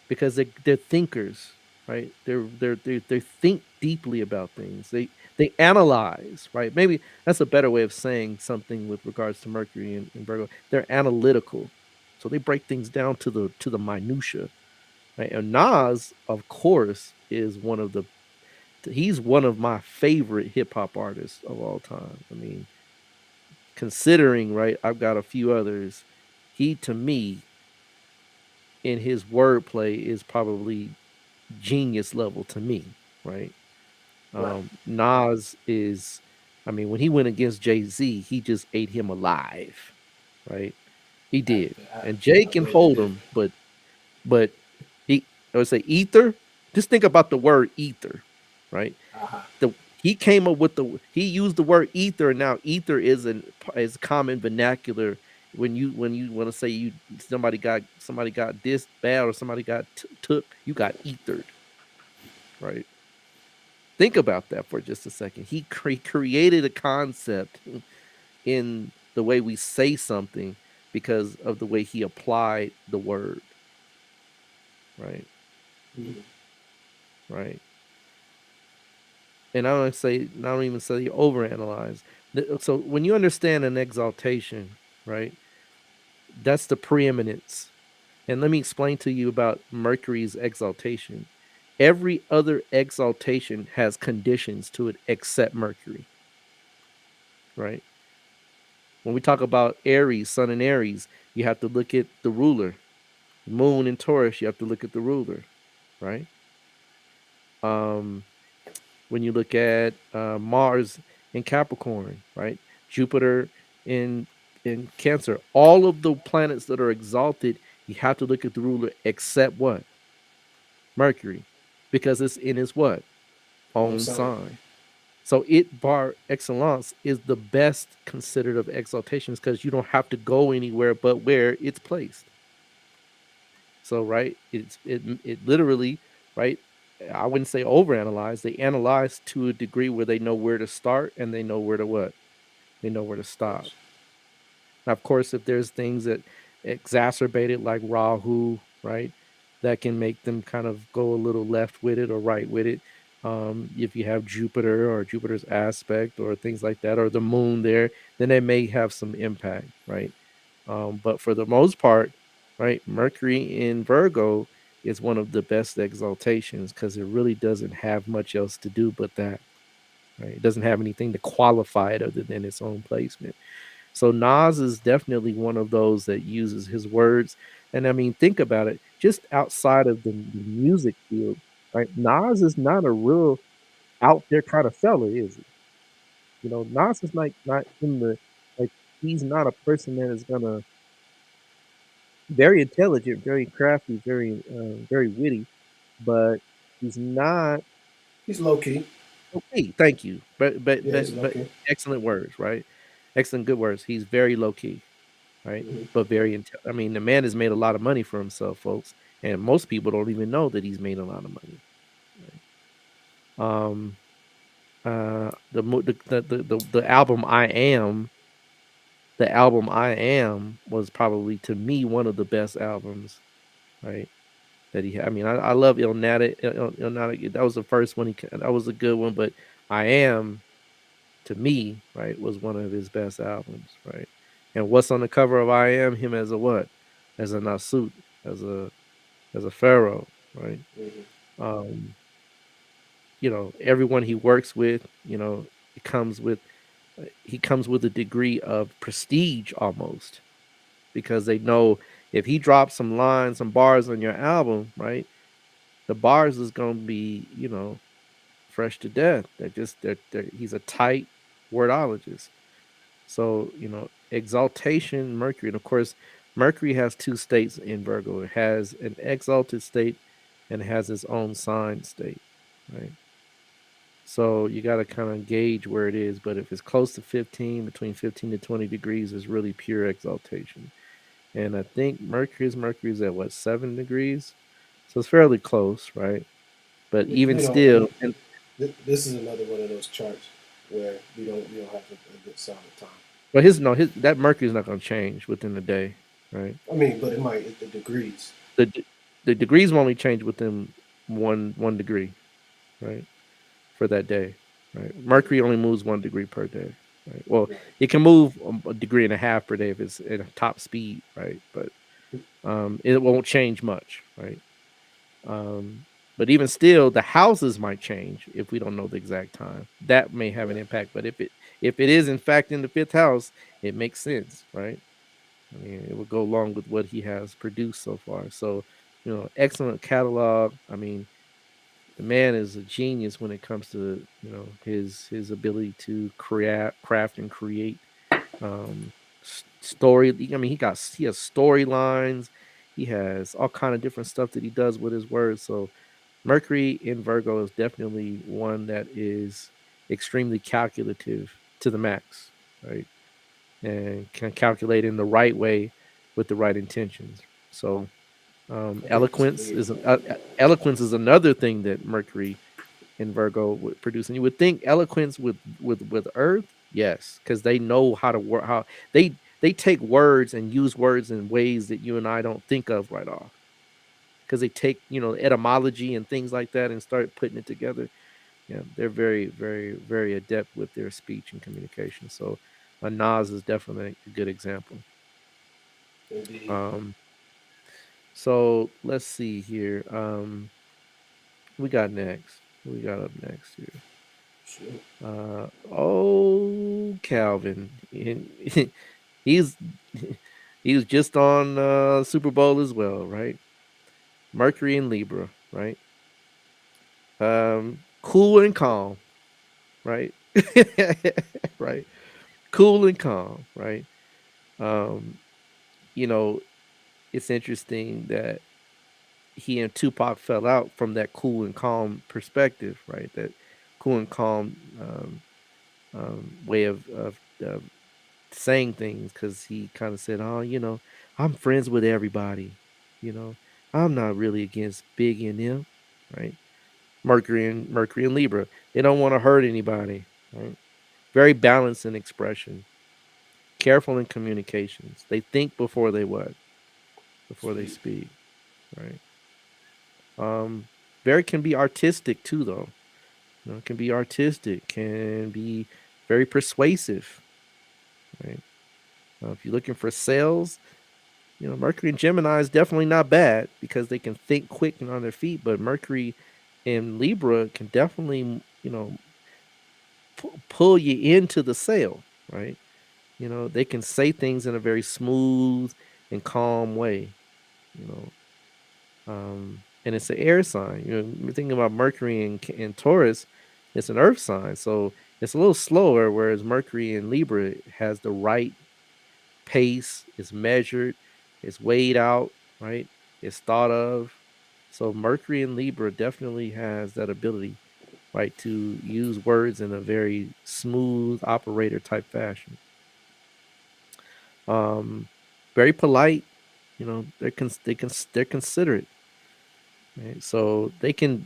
Because they're thinkers, right? They think deeply about things. They analyze, right? Maybe that's a better way of saying something with regards to Mercury and Virgo. They're analytical, so they break things down to the minutia, right? And Nas, of course, is one of the he's one of my favorite hip hop artists of all time. I mean, considering, right, I've got a few others. He, to me, in his wordplay is probably genius level to me, right? Right. Nas is, I mean, when he went against Jay-Z, he just ate him alive, right? He did. And Jay I can beg to hold differ. him, but he, I would say ether. Just think about the word ether, right? Uh-huh. He came up with he used the word ether, and now ether is common vernacular when you want to say somebody got this bad or somebody got took, you got ethered, right? Think about that for just a second. He created a concept in the way we say something because of the way he applied the word, right? Mhm. Right. And I don't even say overanalyze. So when you understand an exaltation, right, that's the preeminence. And let me explain to you about Mercury's exaltation. Every other exaltation has conditions to it except Mercury, right? When we talk about Aries, Sun and Aries, you have to look at the ruler. Moon and Taurus, you have to look at the ruler, right? When you look at Mars in Capricorn, right? Jupiter in Cancer, all of the planets that are exalted, you have to look at the ruler except what? Mercury, because it's in his what? Own sign. So it par excellence is the best considered of exaltations because you don't have to go anywhere but where it's placed. So right, it literally, right. I wouldn't say overanalyze. They analyze to a degree where they know where to start and they know where to what? They know where to stop. Now, of course, if there's things that exacerbate it, like Rahu, right, that can make them kind of go a little left with it or right with it. If you have Jupiter or Jupiter's aspect or things like that, or the moon there, then they may have some impact, right? But for the most part, right, Mercury in Virgo is one of the best exaltations because it really doesn't have much else to do but that. Right? It doesn't have anything to qualify it other than its own placement. So Nas is definitely one of those that uses his words. And I mean, think about it, just outside of the music field, right? Nas is not a real out there kind of fella, is he? You know, Nas is like not in the like he's not a person that is gonna very intelligent, very crafty, very witty, but he's not He's low key. okay. Thank you, Yeah, he's low but key. excellent words, right? Excellent, good words. He's very low key, right? Mhm. But very I mean, the man has made a lot of money for himself, folks, and most people don't even know that he's made a lot of money. Right? The album I Am was probably to me one of the best albums, right? That he had. I mean, I love Illmatic. That was the first one. That was a good one, but I Am to me, right, was one of his best albums, right? And what's on the cover of I Am? Him as a what? As a Nasut, as a pharaoh, right? Mhm. Um, you know, everyone he works with, you know, it comes with he comes with a degree of prestige almost because they know if he drops some lines, some bars on your album, right? The bars is gonna be, you know, fresh to death. He's a tight wordologist. So, you know, exaltation, Mercury, and of course, Mercury has two states in Virgo. It has an exalted state and it has its own sign state, right? So you got to kind of gauge where it is. But if it's close to 15, between 15 to 20 degrees, is really pure exaltation. And I think Mercury's at what, 7 degrees? So it's fairly close, right? But even You know, still, and this is another one of those charts where you don't have a good solid time. but his that Mercury's not going to change within the day, right? I mean, but it might the degrees. The degrees will only change within one degree, right, for that day, right? Mercury only moves 1 degree per day, right? Well, it can move a degree and a half per day if it's at a top speed, right? But it won't change much, right? Um, but even still, the houses might change if we don't know the exact time. That may have an impact. But if it is in fact in the fifth house, it makes sense, right? I mean, it would go along with what he has produced so far. So, excellent catalog. I mean, the man is a genius when it comes to his ability to craft and create story. I mean, he has storylines. He has all kind of different stuff that he does with his words. So Mercury in Virgo is definitely one that is extremely calculative to the max, right? And can calculate in the right way with the right intentions. So eloquence is another thing that Mercury in Virgo would produce. And you would think eloquence with Earth, yes, because they know how to work. How they take words and use words in ways that you and I don't think of right off. Because they take etymology and things like that and start putting it together. Yeah, they're very, very, very adept with their speech and communication. So, Nas is definitely a good example. Indeed. So let's see here. We got next. We got up next here. Sure. Calvin. He's he was just on Super Bowl as well, right? Mercury and Libra, right? Cool and calm, right? Right. Cool and calm, right? Um, you know, it's interesting that he and Tupac fell out from that cool and calm perspective, right? That cool and calm way of saying things, because he kind of said, "Oh, I'm friends with everybody. You know, I'm not really against Biggie and them, right?" Mercury and Libra, they don't want to hurt anybody, right? Very balanced in expression, careful in communications. They think before they what? Before they speak, right? Very can be artistic too, though. Can be artistic, can be very persuasive, right? If you're looking for sales, Mercury and Gemini is definitely not bad because they can think quick and on their feet. But Mercury and Libra can definitely, pull you into the sale, right? They can say things in a very smooth and calm way, you and it's an air sign. You're thinking about Mercury and Taurus, it's an earth sign. So it's a little slower, whereas Mercury in Libra has the right pace, it's measured, it's weighed out, right? It's thought of. So Mercury in Libra definitely has that ability, right, to use words in a very smooth operator type fashion. Very polite, they're considerate, right? So they can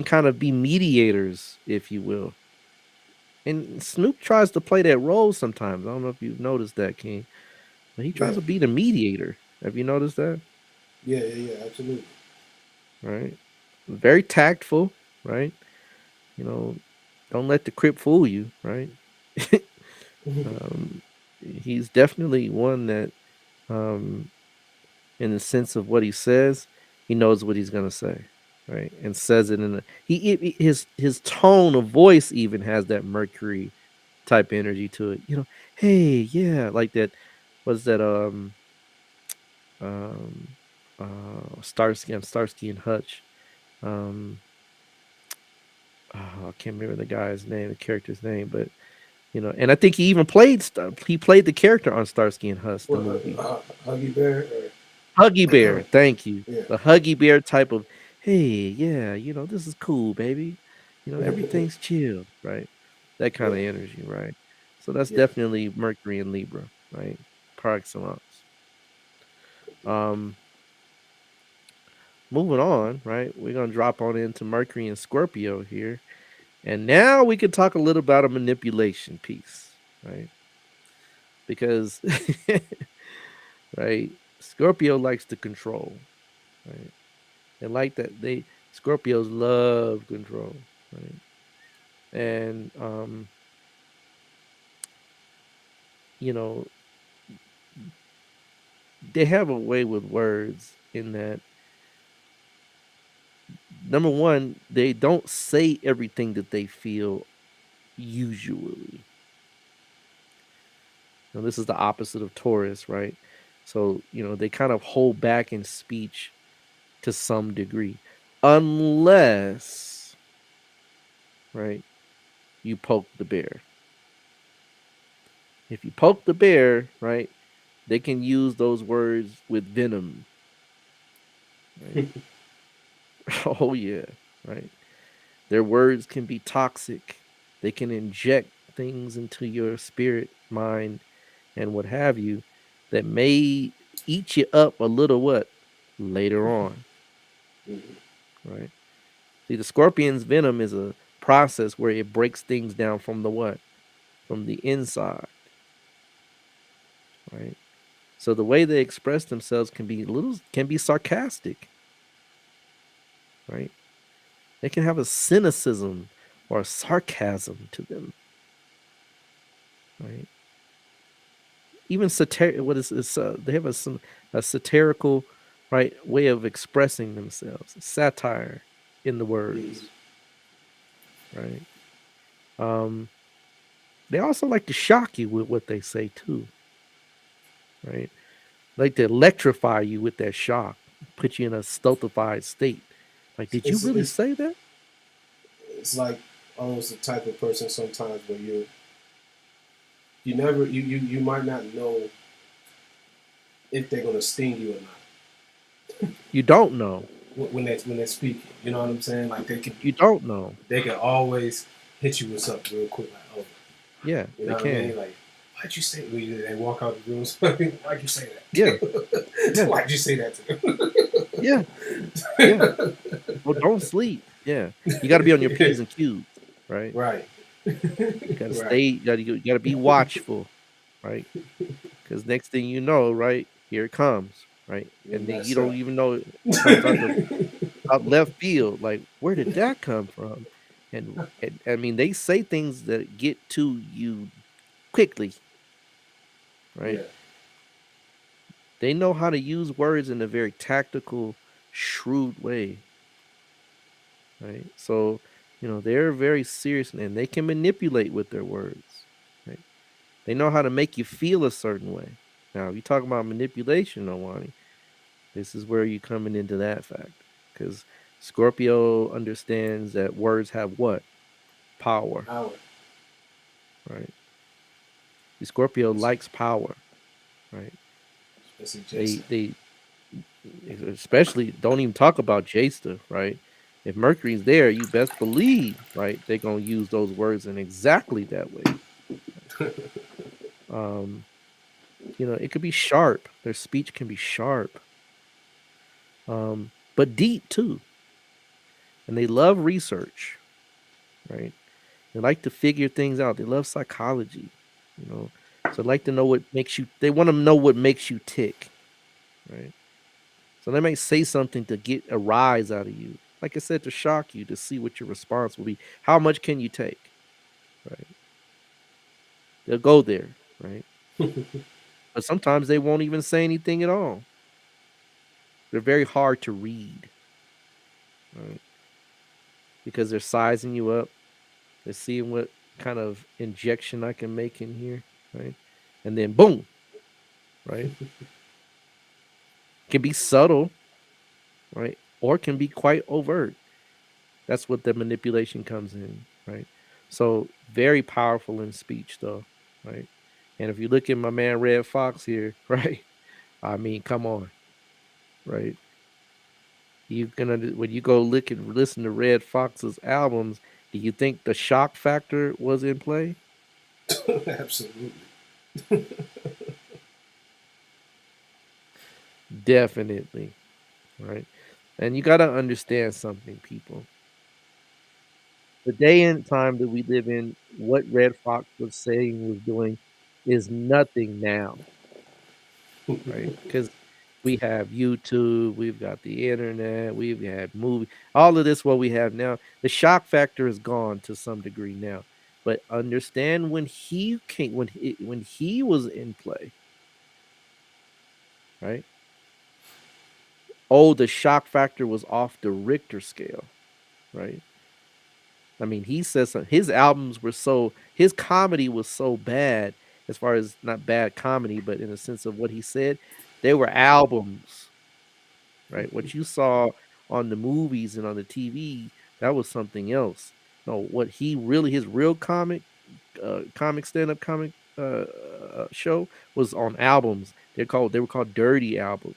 kind of be mediators, if you will. And Snoop tries to play that role sometimes. I don't know if you've noticed that, King. But he tries to be the mediator. Have you noticed that? Yeah, absolutely. Right. Very tactful, right? Don't let the crip fool you, right? um, he's definitely one that, in the sense of what he says, he knows what he's gonna say, right? And says it in his tone of voice even has that Mercury type energy to it. Hey, yeah, like that. Was that um Starsky and Hutch. I can't remember the guy's name, the character's name, but and I think he even played the character on Starsky and Hutch, the movie. Huggy Bear. Huggy Bear, thank you. Yeah. The Huggy Bear type of, hey, yeah, this is cool, baby. Everything's chill, right? That kind of energy, right? So that's definitely Mercury and Libra, right? Par excellence. Moving on, right? We're gonna drop on into Mercury and Scorpio here. And now we can talk a little about a manipulation piece, right? Because right, Scorpio likes to control, right? They like that. Scorpios love control, right? And you know, they have a way with words in that, number one, they don't say everything that they feel usually. Now, this is the opposite of Taurus, right? So, they kind of hold back in speech to some degree, unless, right, you poke the bear. If you poke the bear, right, they can use those words with venom. Right? Oh, yeah, right. Their words can be toxic. They can inject things into your spirit, mind, and what have you that may eat you up a little what later on. Right? See, the scorpion's venom is a process where it breaks things down from the what? From the inside. Right? So the way they express themselves can be sarcastic. Right? They can have a cynicism or a sarcasm to them. Right? Even they have a satirical, right, way of expressing themselves, satire in the words, right? They also like to shock you with what they say too, right? Like to electrify you with that shock, put you in a stultified state. Like, did you really say that? It's like almost the type of person sometimes where you might not know if they're gonna sting you or not. You don't know when they're speaking. You know what I'm saying? Like you don't know. They can always hit you with something real quick, like, oh, yeah, you know they can. I mean? Like, why'd you say? They walk out the room. Why'd you say that? Yeah. Why'd you say that to them? Yeah. Well, don't sleep. Yeah, you got to be on your P's and Q's, right? Right. You got to stay. You got to be watchful, right? Because next thing you know, right, here it comes, right, and then you don't even know it comes out left field. Like, where did that come from? And I mean, they say things that get to you quickly, right? Yeah. They know how to use words in a very tactical, shrewd way. Right. So, they're very serious and they can manipulate with their words. Right. They know how to make you feel a certain way. Now, if you talk about manipulation, Owani, this is where you're coming into that fact. Because Scorpio understands that words have what? Power. Right. The Scorpio likes power. Right. They especially don't even talk about Jasta, right? If Mercury's there, you best believe, right, they're gonna use those words in exactly that way. It could be sharp. Their speech can be sharp, but deep too. And they love research, right? They like to figure things out. They love psychology, so they like to know what makes you. They want to know what makes you tick, right? So they may say something to get a rise out of you. Like I said, to shock you, to see what your response will be. How much can you take? Right. They'll go there, right? But sometimes they won't even say anything at all. They're very hard to read, right? Because they're sizing you up. They're seeing what kind of injection I can make in here, right? And then boom, right? Can be subtle, right? Or can be quite overt. That's what the manipulation comes in, right? So very powerful in speech, though, right? And if you look at my man Red Fox here, right? I mean, come on, right? When you go look and listen to Red Fox's albums, do you think the shock factor was in play? Absolutely. Definitely, right? And you got to understand something, people. The day and time that we live in, what Red Fox was saying, was doing, is nothing now, right? Because We have YouTube, we've got the internet, we've had movie, all of this what we have now. The shock factor is gone to some degree now. But understand when he came, when he was in play, right? Oh, the shock factor was off the Richter scale, right? I mean, he says his albums were his comedy was so bad, as far as not bad comedy, but in the sense of what he said, they were albums, right? What you saw on the movies and on the TV, that was something else. No, what he really, his real comic stand-up comic show was on albums. They were called dirty albums.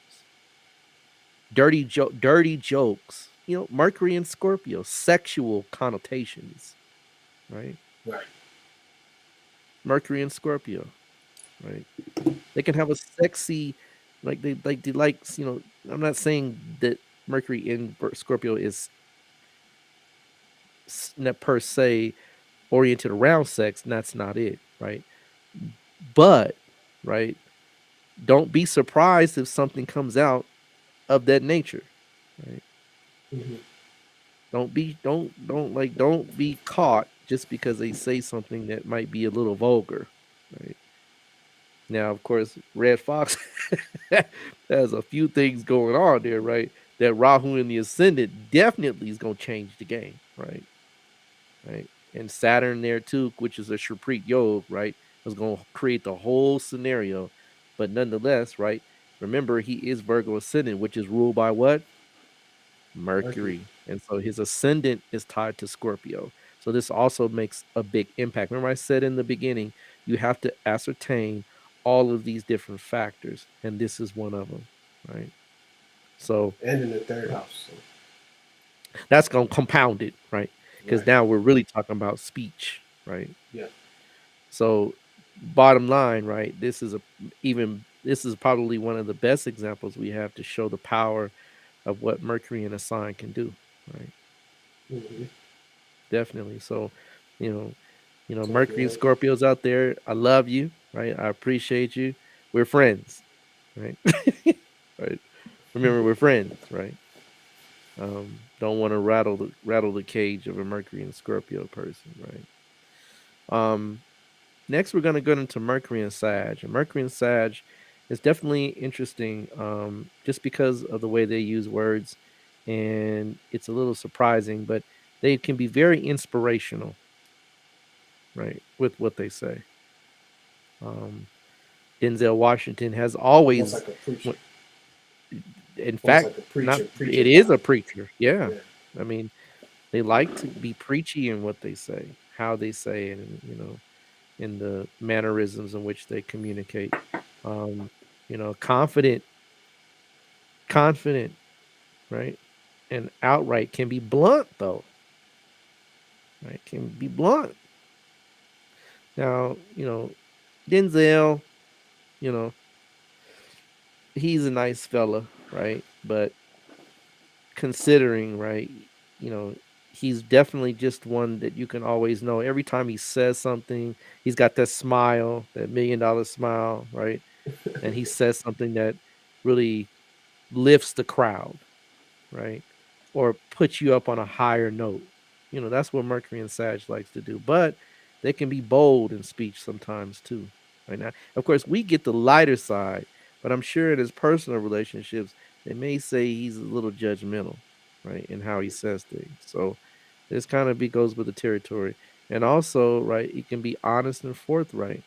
Dirty jokes. You know, Mercury and Scorpio, sexual connotations, right? Right. Mercury and Scorpio, right? They can have a sexy, they like, you know. I'm not saying that Mercury in Scorpio is not per se oriented around sex. That's not it, right? But, right, don't be surprised if something comes out of that nature, right? Mm-hmm. Don't be caught just because they say something that might be a little vulgar, right? Now, of course, Red Fox has a few things going on there, right? That Rahu in the Ascendant definitely is going to change the game, right? Right. And Saturn there too, which is a Shaprit Yog, right? Was going to create the whole scenario. But nonetheless, right? Remember, he is Virgo Ascendant, which is ruled by what? Mercury. And so his ascendant is tied to Scorpio. So this also makes a big impact. Remember, I said in the beginning, you have to ascertain all of these different factors, and this is one of them, right? So, and in the third house. So. That's going to compound it, right? Because now we're really talking about speech, right? Yeah. So, bottom line, right? This is probably one of the best examples we have to show the power of what Mercury in a sign can do, right? Mm-hmm. Definitely. So, you know, Mercury and Scorpios out there, I love you, right? I appreciate you. We're friends, right? Right. Remember, we're friends, right? Don't want to rattle the cage of a Mercury and Scorpio person, right? Next, we're going to go into Mercury and Sag. And Mercury and Sag is definitely interesting, just because of the way they use words, and it's a little surprising, but they can be very inspirational, right, with what they say. Denzel Washington has always, like a preacher. In fact, like preacher it is a preacher. Yeah. I mean, they like to be preachy in what they say, how they say it, and, you know, in the mannerisms in which they communicate. You know, confident, right? And outright can be blunt, though. Right? Can be blunt. Now, you know, Denzel, you know, he's a nice fella, right? But considering, right, you know, he's definitely just one that you can always know. Every time he says something, he's got that smile, that $1 million smile, right? And he says something that really lifts the crowd, right? Or puts you up on a higher note. You know, that's what Mercury and Sag likes to do. But they can be bold in speech sometimes too. Right now, of course, we get the lighter side, but I'm sure in his personal relationships, they may say he's a little judgmental, right, in how he says things. So this kind of goes with the territory. And also, right, he can be honest and forthright.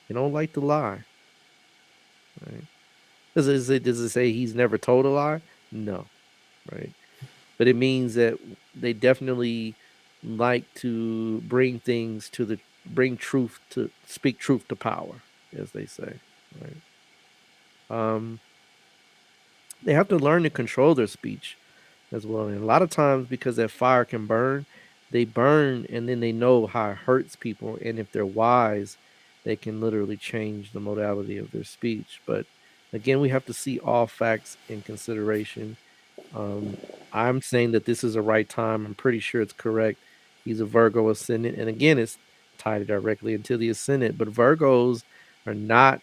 He don't like to lie. Right? Does it say he's never told a lie? No. Right. But it means that they definitely like to bring speak truth to power, as they say. Right. They have to learn to control their speech as well. And a lot of times, because that fire can burn, they burn and then they know how it hurts people. And if they're wise, they can literally change the modality of their speech. But again, we have to see all facts in consideration. I'm saying that this is the right time. I'm pretty sure it's correct. He's a Virgo ascendant. And again, it's tied directly into the ascendant. But Virgos are not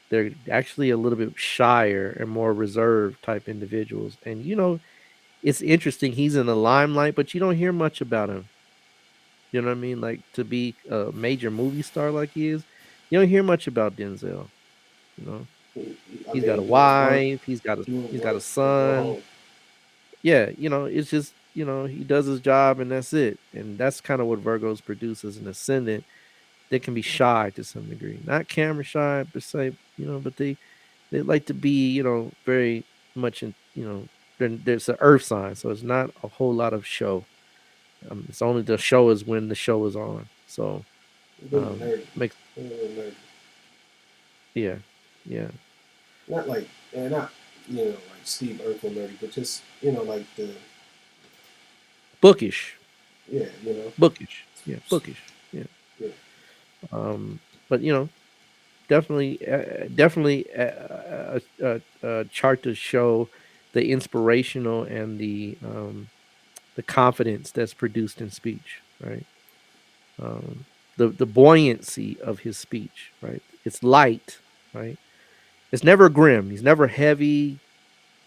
they're actually a little bit shyer and more reserved type individuals. And it's interesting. He's in the limelight, but you don't hear much about him. You know what I mean? Like to be a major movie star like he is, you don't hear much about Denzel. You know, he's got a wife. He's got a son. Yeah, it's just he does his job and that's it. And that's kind of what Virgos produce as an ascendant. They can be shy to some degree, not camera shy per se, but they like to be, very much in, there's an earth sign, so it's not a whole lot of show. It's only the show is when the show is on. So makes yeah, yeah. Not like, not like Steve Urkel nerdy, but just like the bookish. Yeah, bookish. Yeah, bookish. Yeah. Yeah. But definitely a chart to show the inspirational and the confidence that's produced in speech, right? The buoyancy of his speech, right? It's light, right? It's never grim. He's never heavy,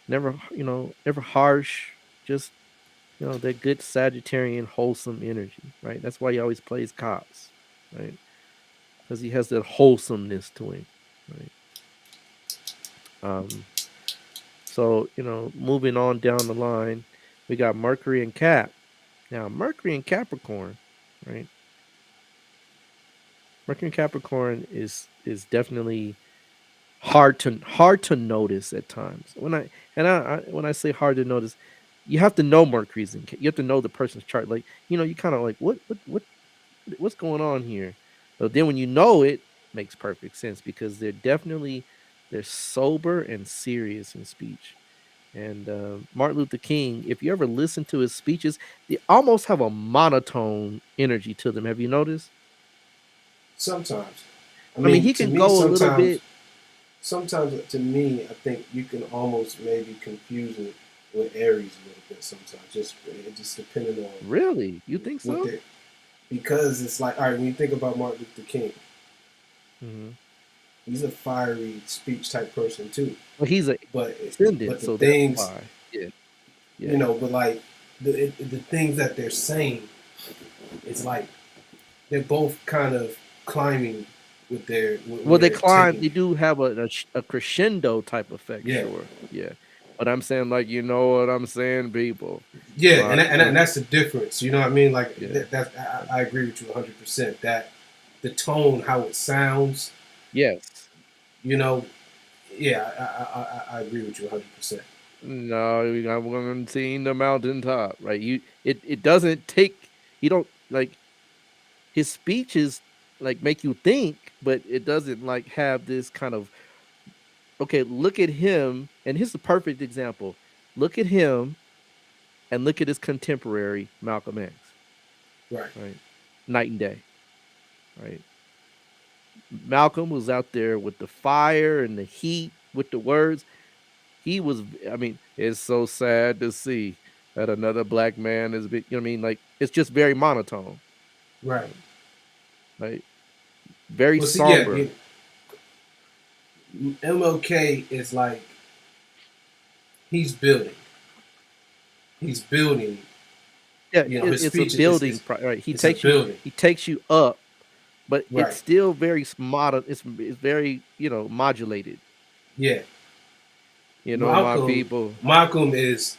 never never harsh. Just that good Sagittarian wholesome energy, right? That's why he always plays cops, right? Because he has that wholesomeness to him, right? So moving on down the line, we got Mercury and Cap. Now Mercury and Capricorn, right? Mercury and Capricorn is definitely hard to notice at times. When I say hard to notice, you have to know Mercury's in. You have to know the person's chart. Like you kind of like what's going on here. But then when you know it, makes perfect sense because they're sober and serious in speech. And Martin Luther King, if you ever listen to his speeches, they almost have a monotone energy to them. Have you noticed? Sometimes. I mean he can go a little bit. Sometimes, to me, I think you can almost maybe confuse it with Aries a little bit sometimes. It just depending on. Really? You think so? Because it's like, all right, when you think about Martin Luther King, he's a fiery speech type person too. Well, he's ascendant, but the so things, that's why. Yeah. But like the things that they're saying, it's like they're both kind of climbing with their. They climb. They do have a crescendo type effect. Yeah. Sure. Yeah. But I'm saying, like, you know what I'm saying, people. Yeah, and that's the difference. You know what I mean? Like, I agree with you 100%. That the tone, how it sounds. Yes. Yeah, I agree with you 100%. No, I'm going to see the mountaintop, right? It doesn't take. You don't like his speeches like make you think, but it doesn't like have this kind of. Okay, look at him, and here's a perfect example. Look at him, and look at his contemporary, Malcolm X. Right. Night and day. Right. Malcolm was out there with the fire and the heat, with the words. He was. I mean, it's so sad to see that another black man is. You know what I mean? Like it's just very monotone. Right. Right. Very somber. MLK is like he's building. Yeah, it's a building, right? He takes you up, but it's still very modern. It's very modulated. Yeah, Malcolm, my people. Malcolm is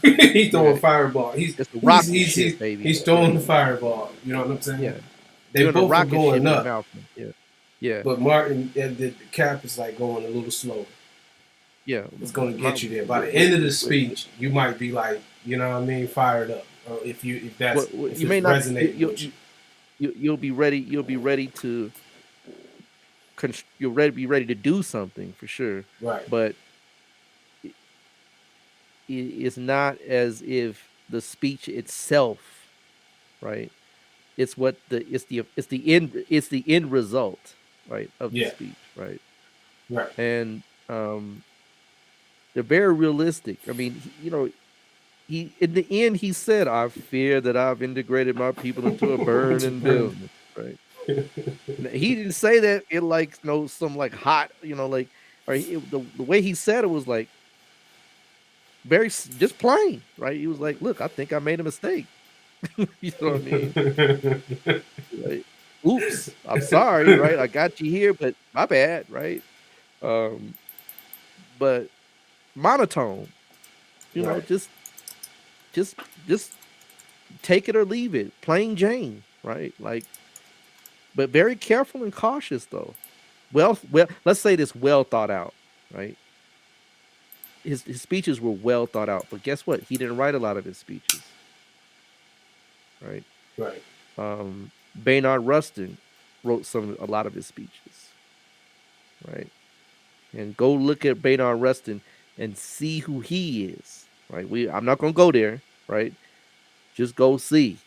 he's throwing fireball. He's baby. He's throwing the fireball. You know what I'm saying? Yeah, they both are going up. Malcolm. Yeah. But Martin, the Cap is like going a little slower. Yeah. It's going to get you there. By the end of the speech, you might be like, you know what I mean, fired up. Or if that's if you may not resonate. You'll be ready. You'll be ready to. You're ready to do something for sure. Right. But it's not as if the speech itself, right? It's the end result, right, of the speech, right? Right. And they're very realistic. I mean, he in the end he said, "I fear that I've integrated my people into a burning building," right? He didn't say that in like some like hot, like, or the way he said it was like very just plain, right? He was like, "Look, I think I made a mistake." You know what I mean? Right? Oops, I'm sorry, right? I got you here, but my bad, right? Um, but monotone, Right. just just take it or leave it, plain Jane, right? Like, but very careful and cautious though. Well, let's say this well thought out, right? His speeches were well thought out, but guess what? He didn't write a lot of his speeches, right? Right. Baynard Rustin wrote a lot of his speeches, right? And go look at Baynard Rustin and see who he is, right? I'm not gonna go there, right? Just go see,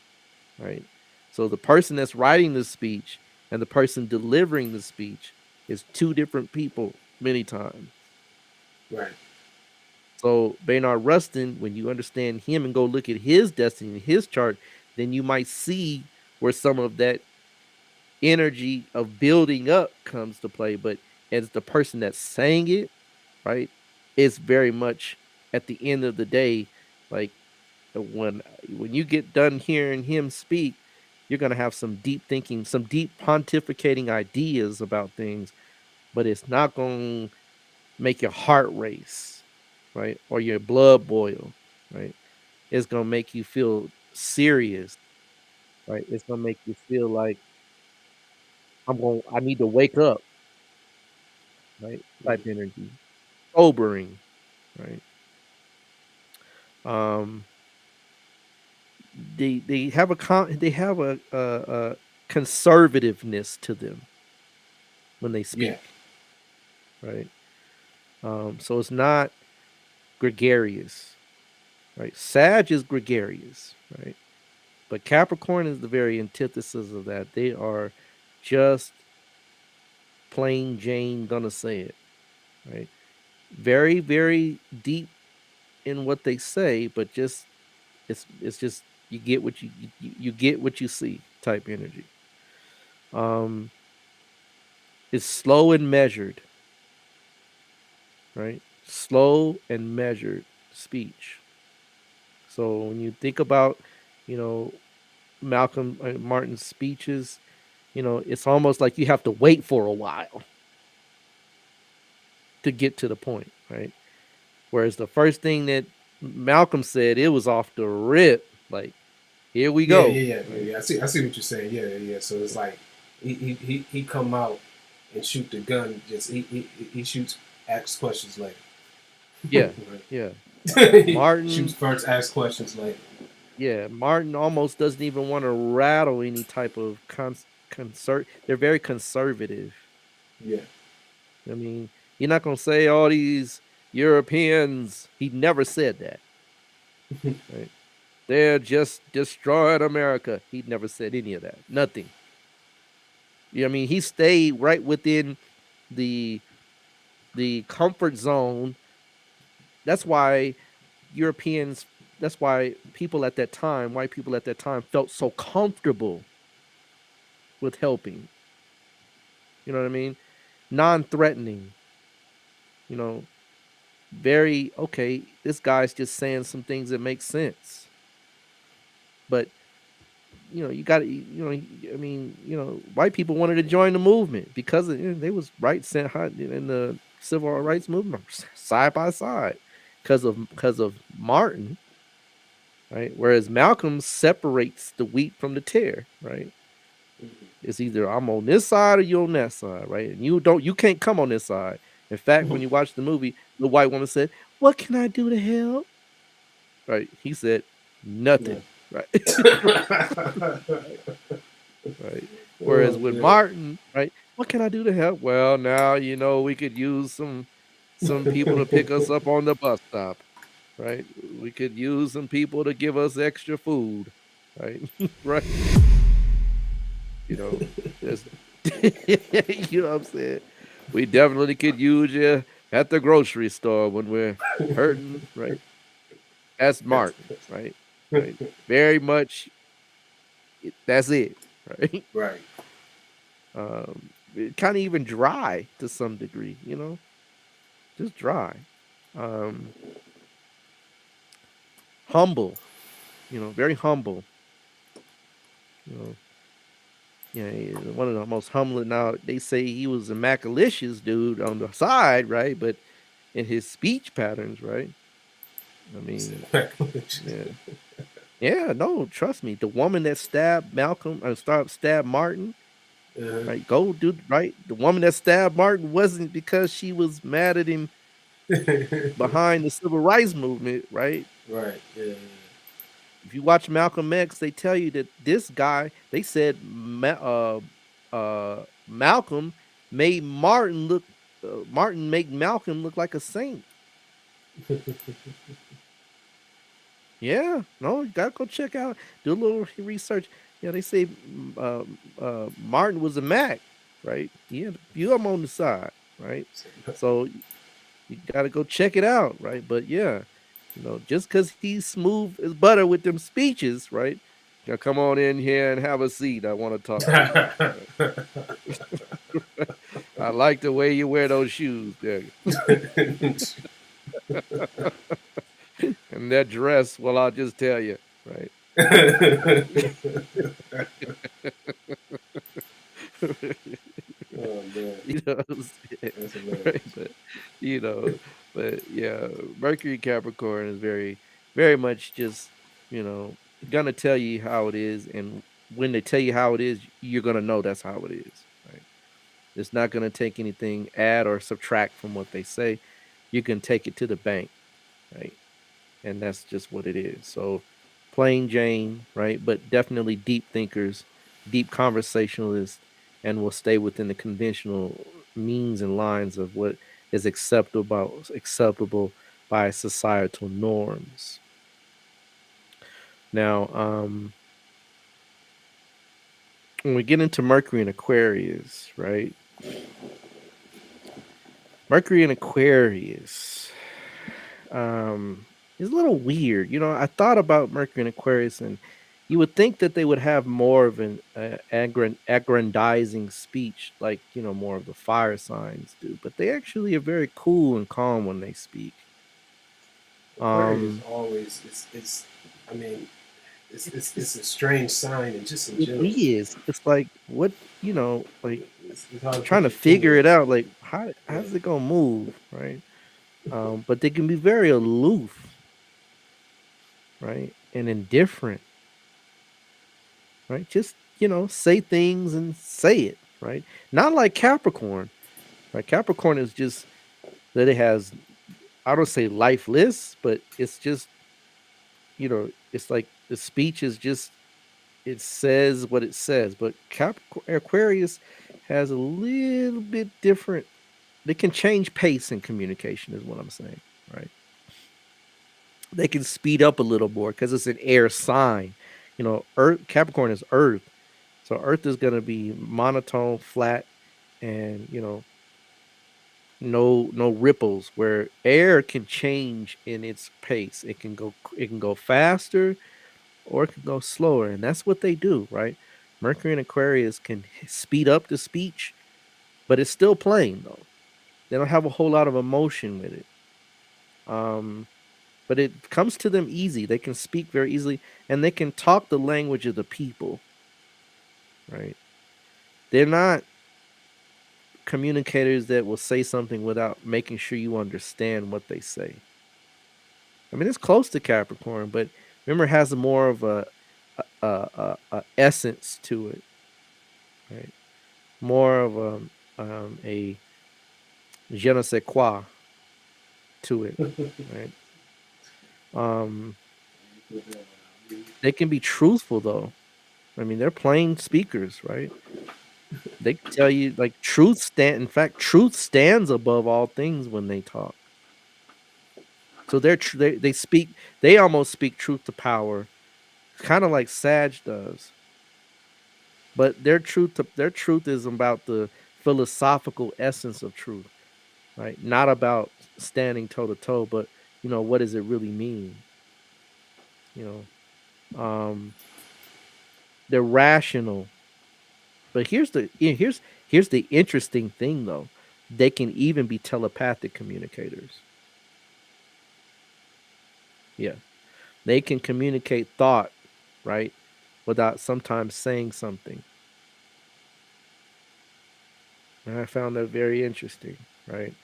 right? So the person that's writing the speech and the person delivering the speech is two different people many times. Right. So Baynard Rustin, when you understand him and go look at his destiny, his chart, then you might see where some of that energy of building up comes to play. But as the person that's saying it, right, it's very much at the end of the day, like when you get done hearing him speak, you're gonna have some deep thinking, some deep pontificating ideas about things, but it's not gonna make your heart race, right? Or your blood boil, right? It's gonna make you feel serious, right? It's gonna make you feel like I need to wake up, right? Type energy. Sobering, right? Um they have a conservativeness to them when they speak, right? So it's not gregarious, right? Sag is gregarious, right? But Capricorn is the very antithesis of that. They are just plain Jane gonna say it, right? Very, very deep in what they say, but just it's just you get what you get what you see type energy. It's slow and measured, right? Slow and measured speech. So when you think about, you know, Malcolm Martin's speeches, it's almost like you have to wait for a while to get to the point, right? Whereas the first thing that Malcolm said, it was off the rip. Like, here we go. Yeah. I see what you're saying. Yeah. So it's like he come out and shoot the gun. Just he shoots, asks questions later. Yeah, yeah. Martin shoots first, asks questions later. Yeah, Martin almost doesn't even want to rattle any type of They're very conservative. Yeah. I mean, you're not gonna say all these Europeans. He never said that. Right? They're just destroying America. He never said any of that. Nothing. You know what I mean? He stayed right within the comfort zone. That's why that's why people at that time, white people at that time, felt so comfortable with helping. You know what I mean? Non-threatening. Very, okay, this guy's just saying some things that make sense. But you got to, I mean, white people wanted to join the movement because they was sent in the civil rights movement side by side because of Martin, right? Whereas Malcolm separates the wheat from the tare, right? It's either I'm on this side or you're on that side, right? And you can't come on this side. In fact, when you watch the movie, the white woman said, "What can I do to help?" Right? He said, "Nothing." Right. Right. Whereas with Martin, right, what can I do to help? Well, now we could use some people to pick us up on the bus stop, right? We could use some people to give us extra food, right? Right. Just, you know what I'm saying? We definitely could use you at the grocery store when we're hurting, right? That's Martin, right? Right. Very much. That's it, right? Right. Kind of even dry to some degree, you know, just dry. Um, Humble, you know, very humble. You know, yeah, one of the most humble. Now they say he was a Macalicious dude on the side, right? But in his speech patterns, right? I mean, yeah, yeah. No, trust me. The woman that stabbed Malcolm, stabbed Martin, right? Go do right. The woman that stabbed Martin wasn't because she was mad at him behind the civil rights movement, right? Right. Yeah. If you watch Malcolm X, they tell you that this guy, they said Malcolm made Martin make Malcolm look like a saint. Yeah, no, you gotta go check out, do a little research. Yeah, they say Martin was a Mac, right? He had a few of them on the side, right? So you gotta go check it out, right? But yeah, you know, just because he's smooth as butter with them speeches, right? Now come on in here and have a seat. I want to talk to you. Right? I like the way you wear those shoes, there. And that dress, well, I'll just tell you, right? Oh man, You know what I'm saying? that's hilarious. Right? But you know, but yeah, Mercury Capricorn is very, very much just, you know, gonna tell you how it is, and when they tell you how it is, you're gonna know that's how it is, right? It's not gonna take anything add or subtract from what they say. You can take it to the bank, right? And that's just what it is. So plain Jane, right? But definitely deep thinkers, deep conversationalists, and will stay within the conventional means and lines of what is acceptable by societal norms. Now, when we get into Mercury and Aquarius, right? Mercury and Aquarius. It's a little weird. You know, I thought about Mercury and Aquarius, and you would think that they would have more of an aggrandizing speech, like, you know, more of the fire signs do. But they actually are very cool and calm when they speak. Aquarius is always it's I mean it's a strange sign and just in It general. is. It's like what, you know, like It's hard to trying to put your figure finger it on out. Like how's it gonna move, right? But they can be very aloof, right, and indifferent, right? Just, you know, say things and say it, right? Not like Capricorn, right? Capricorn is just that it has, I don't say lifeless, but it's just, you know, it's like the speech is just, it says what it says. But Aquarius has a little bit different. They can change pace in communication, is what I'm saying, right? They can speed up a little more because it's an air sign. You know, Earth Capricorn is Earth, so Earth is going to be monotone, flat, and, you know, no ripples. Where air can change in its pace. It can go faster or it can go slower, and that's what they do, right? Mercury and Aquarius can speed up the speech, but it's still plain though. They don't have a whole lot of emotion with it. Um, but it comes to them easy. They can speak very easily, and they can talk the language of the people, right? They're not communicators that will say something without making sure you understand what they say. I mean, it's close to Capricorn, but remember, it has more of a essence to it, right? More of a je ne sais quoi to it, right? Um, they can be truthful though. I mean, they're plain speakers, right? They can tell you like truth stand. In fact, truth stands above all things when they talk. So they speak. They almost speak truth to power, kind of like Sag does. But their truth is about the philosophical essence of truth, right? Not about standing toe to toe, but, you know, what does it really mean? You know, they're rational, But here's the interesting thing though. They can even be telepathic communicators. Yeah. They can communicate thought, right? Without sometimes saying something. And I found that very interesting, right?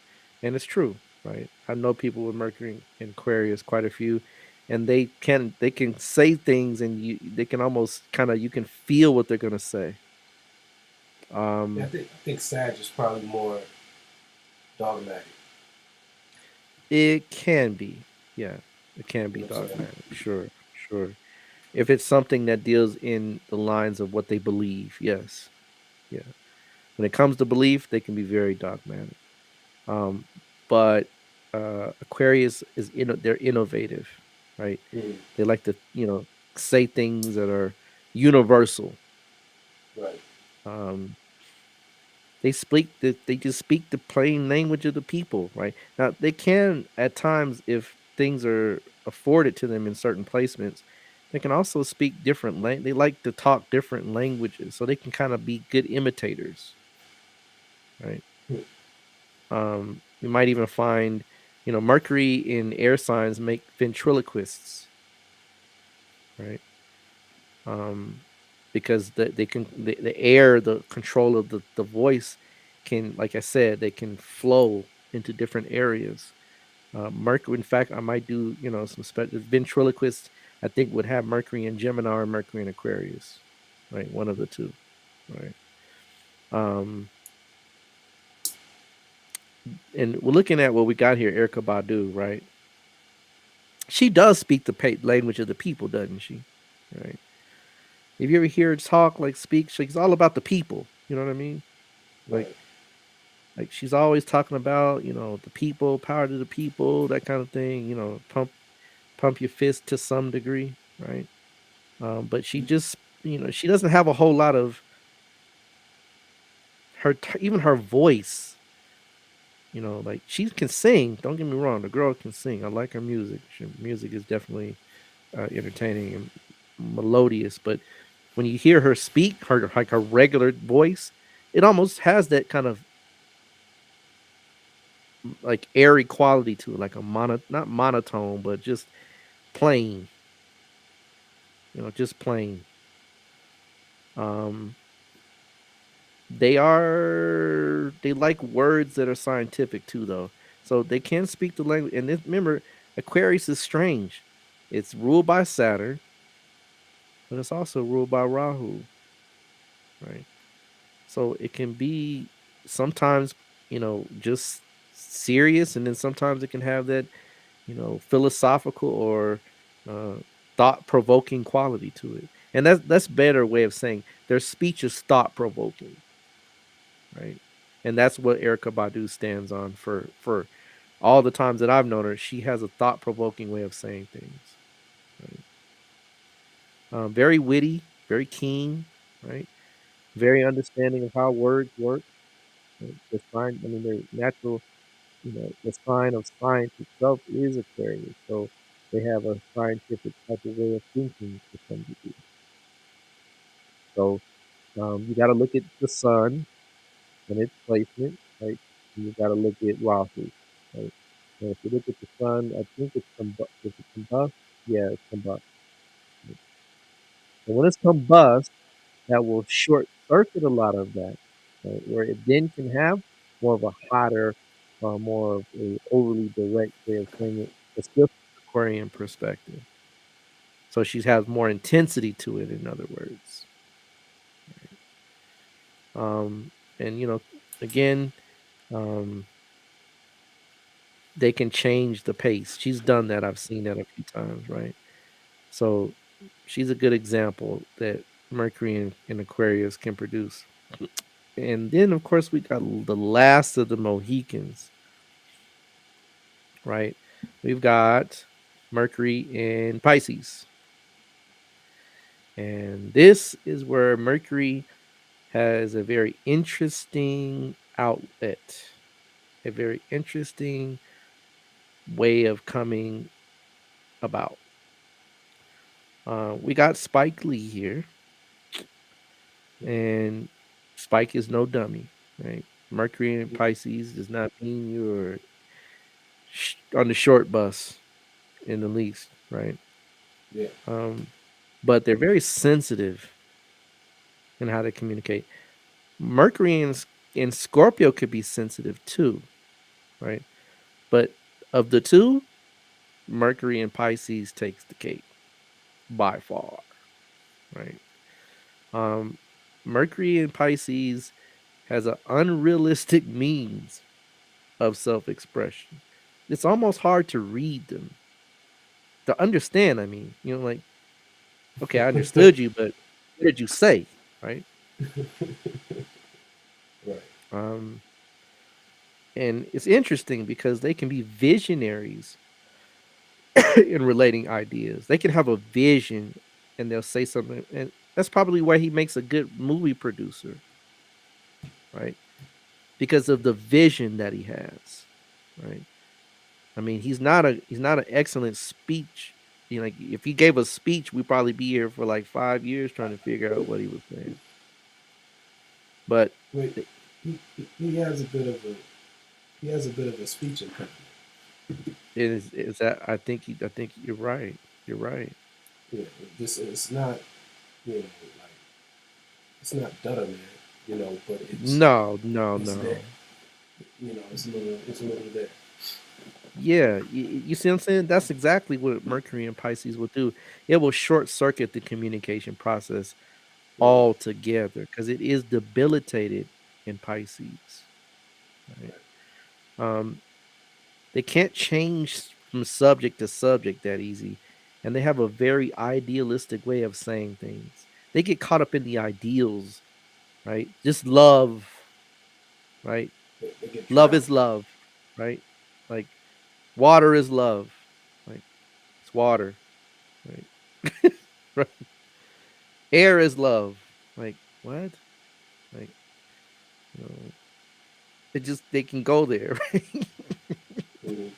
And it's true, right? I know people with Mercury and Aquarius, quite a few, and they can say things, and they can almost kind of, you can feel what they're gonna say. Yeah, I think Sag is probably more dogmatic. It can be, yeah, it can You be know what I'm saying? dogmatic, sure, sure. If it's something that deals in the lines of what they believe, yes, yeah. When it comes to belief, they can be very dogmatic. Um, but Aquarius they're innovative, right? Mm, They like to, say things that are universal. right. Um, they just speak the plain language of the people, right? Now they can at times, if things are afforded to them in certain placements, they can also speak different they like to talk different languages, so they can kind of be good imitators, right? Mm, You might even find, Mercury in air signs make ventriloquists, right? Um, because the air, the control of the voice can, like I said, they can flow into different areas. Mercury, in fact, I might do, some ventriloquists. I think would have Mercury and Gemini or Mercury and Aquarius, right? One of the two, right? Um, and we're looking at what we got here, Erica Badu, right? She does speak the language of the people, doesn't she? Right. If you ever hear her talk, like speak, she's all about the people. You know what I mean? Like, right. like she's always talking about, the people, power to the people, that kind of thing. Pump your fist to some degree, right? But she just, she doesn't have a whole lot of even her voice. Like she can sing. Don't get me wrong, the girl can sing. I like her music. Music is definitely entertaining and melodious. But when you hear her speak, her like her regular voice, it almost has that kind of like airy quality to it, like a not monotone, but just plain. Just plain. Um, they like words that are scientific too, though. So they can speak the language. And remember, Aquarius is strange. It's ruled by Saturn, but it's also ruled by Rahu, right? So it can be sometimes, just serious, and then sometimes it can have that, philosophical or uh, thought provoking quality to it. And that's better way of saying their speech is thought provoking, right? And that's what Erica Badu stands on for all the times that I've known her. She has a thought provoking way of saying things. Right? Very witty, very keen, right? Very understanding of how words work. The sign, I mean, their natural, the sign of science itself is Aquarius, so they have a scientific type of way of thinking to some degree. So you got to look at the sun and its placement, right? And you got to look at Rahu, right? So if you look at the sun, I think it's is it combust? Yeah, it's combust. Right? And when it's combust, that will short circuit a lot of that, right? Where it then can have more of a hotter, more of a overly direct way of saying it. It's still from an Aquarian perspective. So she has more intensity to it, in other words. Um, and again, um, they can change the pace. She's done that. I've seen that a few times, right? So she's a good example that Mercury and Aquarius can produce. And then, of course, we got the last of the Mohicans, right? We've got Mercury in Pisces. And this is where Mercury has a very interesting outlet, a very interesting way of coming about. We got Spike Lee here, and Spike is no dummy, right? Mercury in Pisces does not mean you're on the short bus in the least, right? Yeah. But they're very sensitive in how they communicate. Mercury in Scorpio could be sensitive too, right? But of the two, Mercury in Pisces takes the cake by far, right? Mercury in Pisces has an unrealistic means of self-expression. It's almost hard to read them, to understand. I mean, like, okay, I understood you, but what did you say, right? Right. And it's interesting because they can be visionaries in relating ideas. They can have a vision and they'll say something, and that's probably why he makes a good movie producer, right? Because of the vision that he has, right? I mean, he's not an excellent speech. Like if he gave a speech, we'd probably be here for like 5 years trying to figure out what he was saying. But Wait, he has a bit of a speech impediment. is that I think you're right. You're right. Yeah, it's not, like, it's not Dutter Man, but it's No. there. It's a little there. Yeah, you see what I'm saying? That's exactly what Mercury and Pisces will do. It will short circuit the communication process altogether because it is debilitated in Pisces. Right? They can't change from subject to subject that easy, and they have a very idealistic way of saying things. They get caught up in the ideals, right? Just love, right? They get Love drowned. is love, right? Like water is love, like it's water, right? Right. Air is love, like what? Like they can go there, right? Mhm.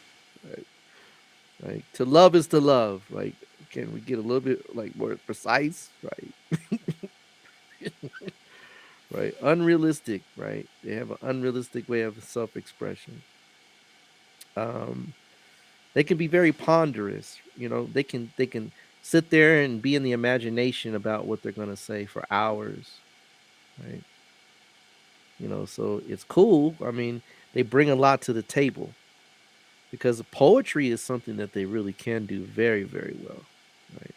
Like to love is to love. Like, can we get a little bit like more precise, right? Right, unrealistic, right? They have an unrealistic way of self-expression. Um, they can be very ponderous. They can sit there and be in the imagination about what they're gonna say for hours, right? So it's cool. I mean, they bring a lot to the table because poetry is something that they really can do very, very well, right?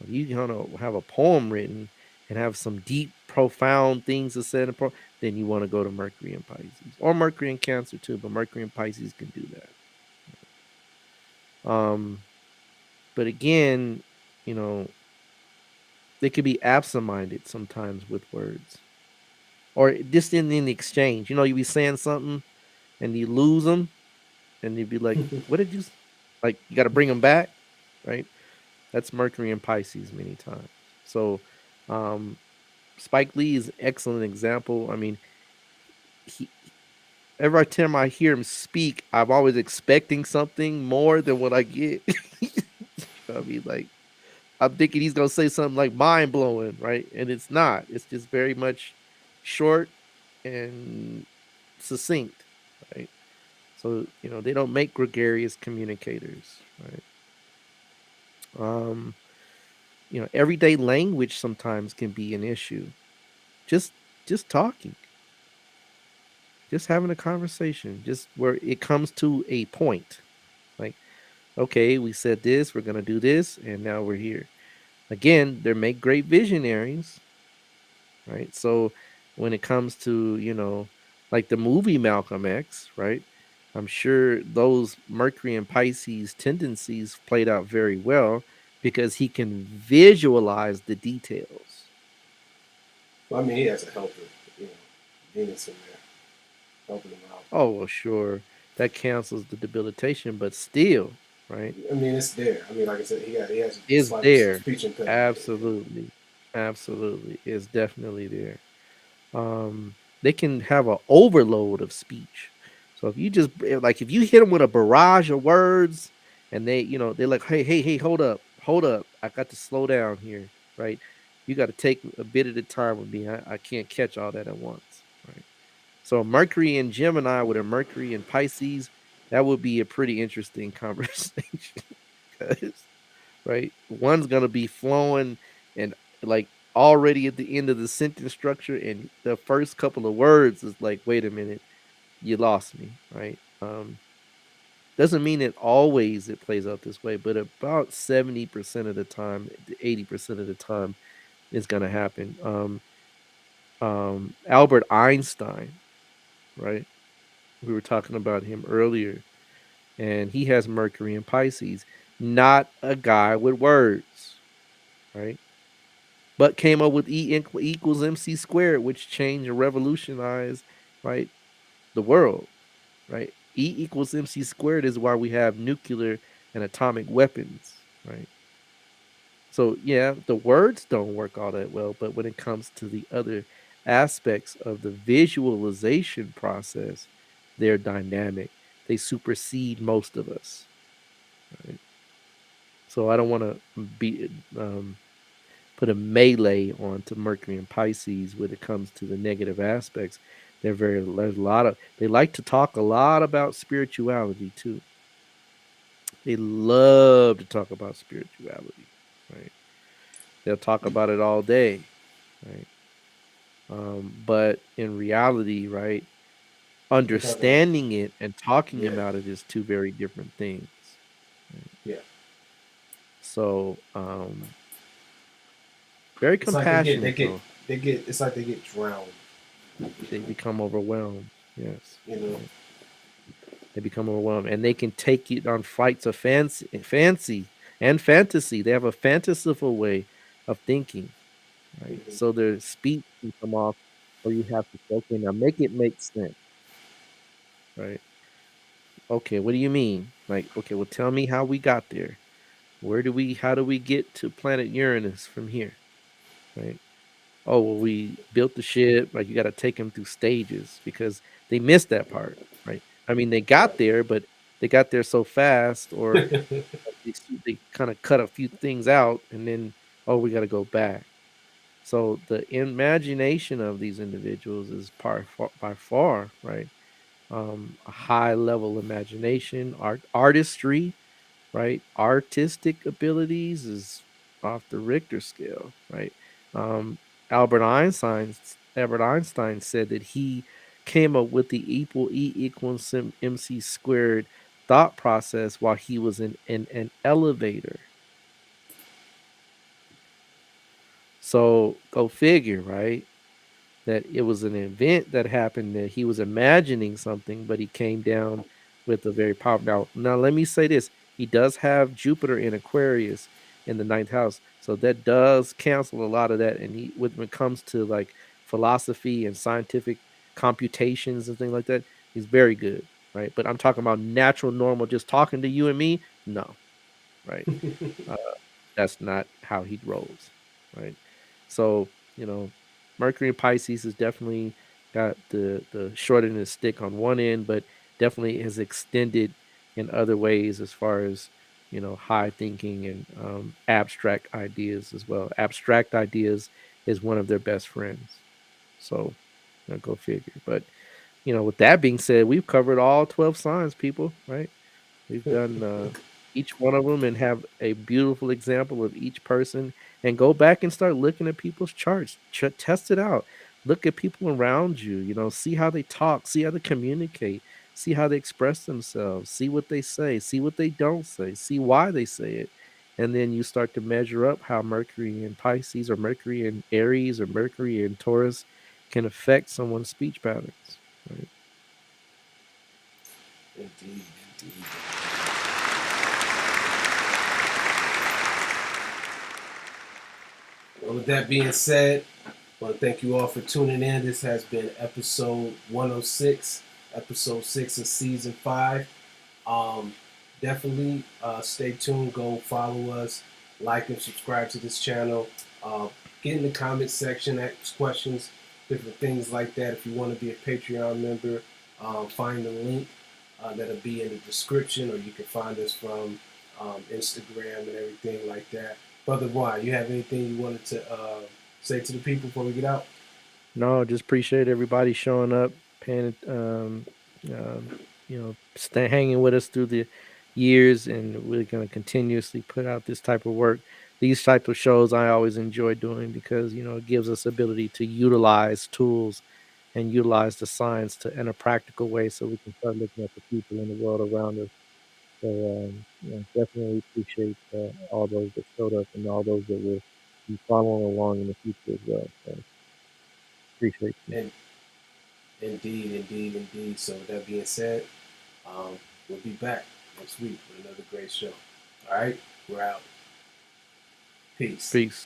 If you have a poem written and have some deep, profound things to say in a poem, then you want to go to Mercury and Pisces or Mercury and Cancer too. But Mercury and Pisces can do that. But again, you know, they could be absent-minded sometimes with words, or just in the exchange. You be saying something and you lose them, and you'd be like, "What did you?" Like you got to bring them back, right? That's Mercury and Pisces many times. So, um, Spike Lee is an excellent example. I mean, he every time I hear him speak, I'm always expecting something more than what I get. I mean, like I'm thinking he's gonna say something like mind blowing, right? And it's not. It's just very much short and succinct, right? So they don't make gregarious communicators, right? Um, everyday language sometimes can be an issue. Just just talking, just having a conversation, just where it comes to a point. Like, okay, we said this, we're gonna do this, and now we're here. Again, they make great visionaries, right? So when it comes to, like the movie Malcolm X, right? I'm sure those Mercury and Pisces tendencies played out very well because he can visualize the details. Well, I mean, he has a helper, Venus in there, helping him out. Oh, well, sure. That cancels the debilitation, but still, right? I mean, it's there. I mean, like I said, he has a Is slight there. speech impediment. Absolutely. Absolutely. It's definitely there. They can have an overload of speech. So if you hit them with a barrage of words and they're like, hey, hold up, I got to slow down here, right? You got to take a bit at a time with me. I can't catch all that at once, right? So Mercury in Gemini with a Mercury in Pisces, that would be a pretty interesting conversation. 'Cause, right, one's gonna be flowing and like already at the end of the sentence structure, and the first couple of words is like, wait a minute, you lost me, right? Doesn't mean it always it plays out this way, but about 70% of the time, 80% of the time, is gonna happen. Albert Einstein, right? We were talking about him earlier, and he has Mercury in Pisces. Not a guy with words, right? But came up with equals MC squared, which changed and revolutionized, right, the world, right? E equals MC squared is why we have nuclear and atomic weapons, right? So yeah, the words don't work all that well, but when it comes to the other aspects of the visualization process, they're dynamic. They supersede most of us, right? So I don't want to be put a melee onto Mercury and Pisces when it comes to the negative aspects. There's a lot of they like to talk a lot about spirituality too. They love to talk about spirituality, right? They'll talk about it all day, right? But in reality, right, understanding it and talking Yeah. about it is two very different things. Right? Yeah. So, very It's like they compassionate though. get. It's like they get drowned. They become overwhelmed. Yes. You know. Right. They become overwhelmed, and they can take you on flights of fancy and fantasy. They have a fanciful way of thinking, right? Mhm. So their speech can come off, or you have to say, okay, now make it make sense, right? Okay, what do you mean? Like, okay, well, tell me how we got there. How do we get to planet Uranus from here, right? Oh, well, we built the ship. Like, you got to take them through stages because they missed that part, right? I mean, they got there, but they got there so fast, or they kind of cut a few things out, and then oh, we got to go back. So the imagination of these individuals is by far, right? A high level imagination, artistry, right? Artistic abilities is off the Richter scale, right? Um, Albert Albert Einstein said that he came up with the E equals MC squared thought process while he was in an elevator. So go figure, right? That it was an event that happened that he was imagining something, but he came down with a very powerful. Now let me say this: he does have Jupiter in Aquarius in the ninth house, so that does cancel a lot of that. And when it comes to like philosophy and scientific computations and things like that, he's very good, right? But I'm talking about natural, normal, just talking to you and me. No, right? Uh, that's not how he rolls, right? So, you know, Mercury and Pisces has definitely got the short end of the stick on one end, but definitely has extended in other ways as far as high thinking and abstract ideas as well. Abstract ideas is one of their best friends. So, go figure. But with that being said, we've covered all 12 signs, people, right? We've done each one of them and have a beautiful example of each person, and go back and start looking at people's charts. Test it out. Look at people around you, see how they talk, see how they communicate, see how they express themselves, see what they say, see what they don't say, see why they say it. And then you start to measure up how Mercury in Pisces or Mercury in Aries or Mercury in Taurus can affect someone's speech patterns. Right? Indeed. Well, with that being said, I want to thank you all for tuning in. This has been episode 106, episode 6 of season 5. Definitely stay tuned. Go follow us, like and subscribe to this channel. Get in the comment section, ask questions, different things like that. If you want to be a Patreon member, find the link that'll be in the description, or you can find us from Instagram and everything like that. Brother Juan, you have anything you wanted to say to the people before we get out? No, just appreciate everybody showing up, paying, hanging with us through the years, and we're going to continuously put out this type of work. These type of shows I always enjoy doing because it gives us ability to utilize tools and utilize the science in a practical way, so we can start looking at the people in the world around us. So definitely appreciate all those that showed up and all those that will be following along in the future as well. So appreciate you. And indeed. So with that being said, we'll be back next week with another great show. All right, we're out. Peace. Peace.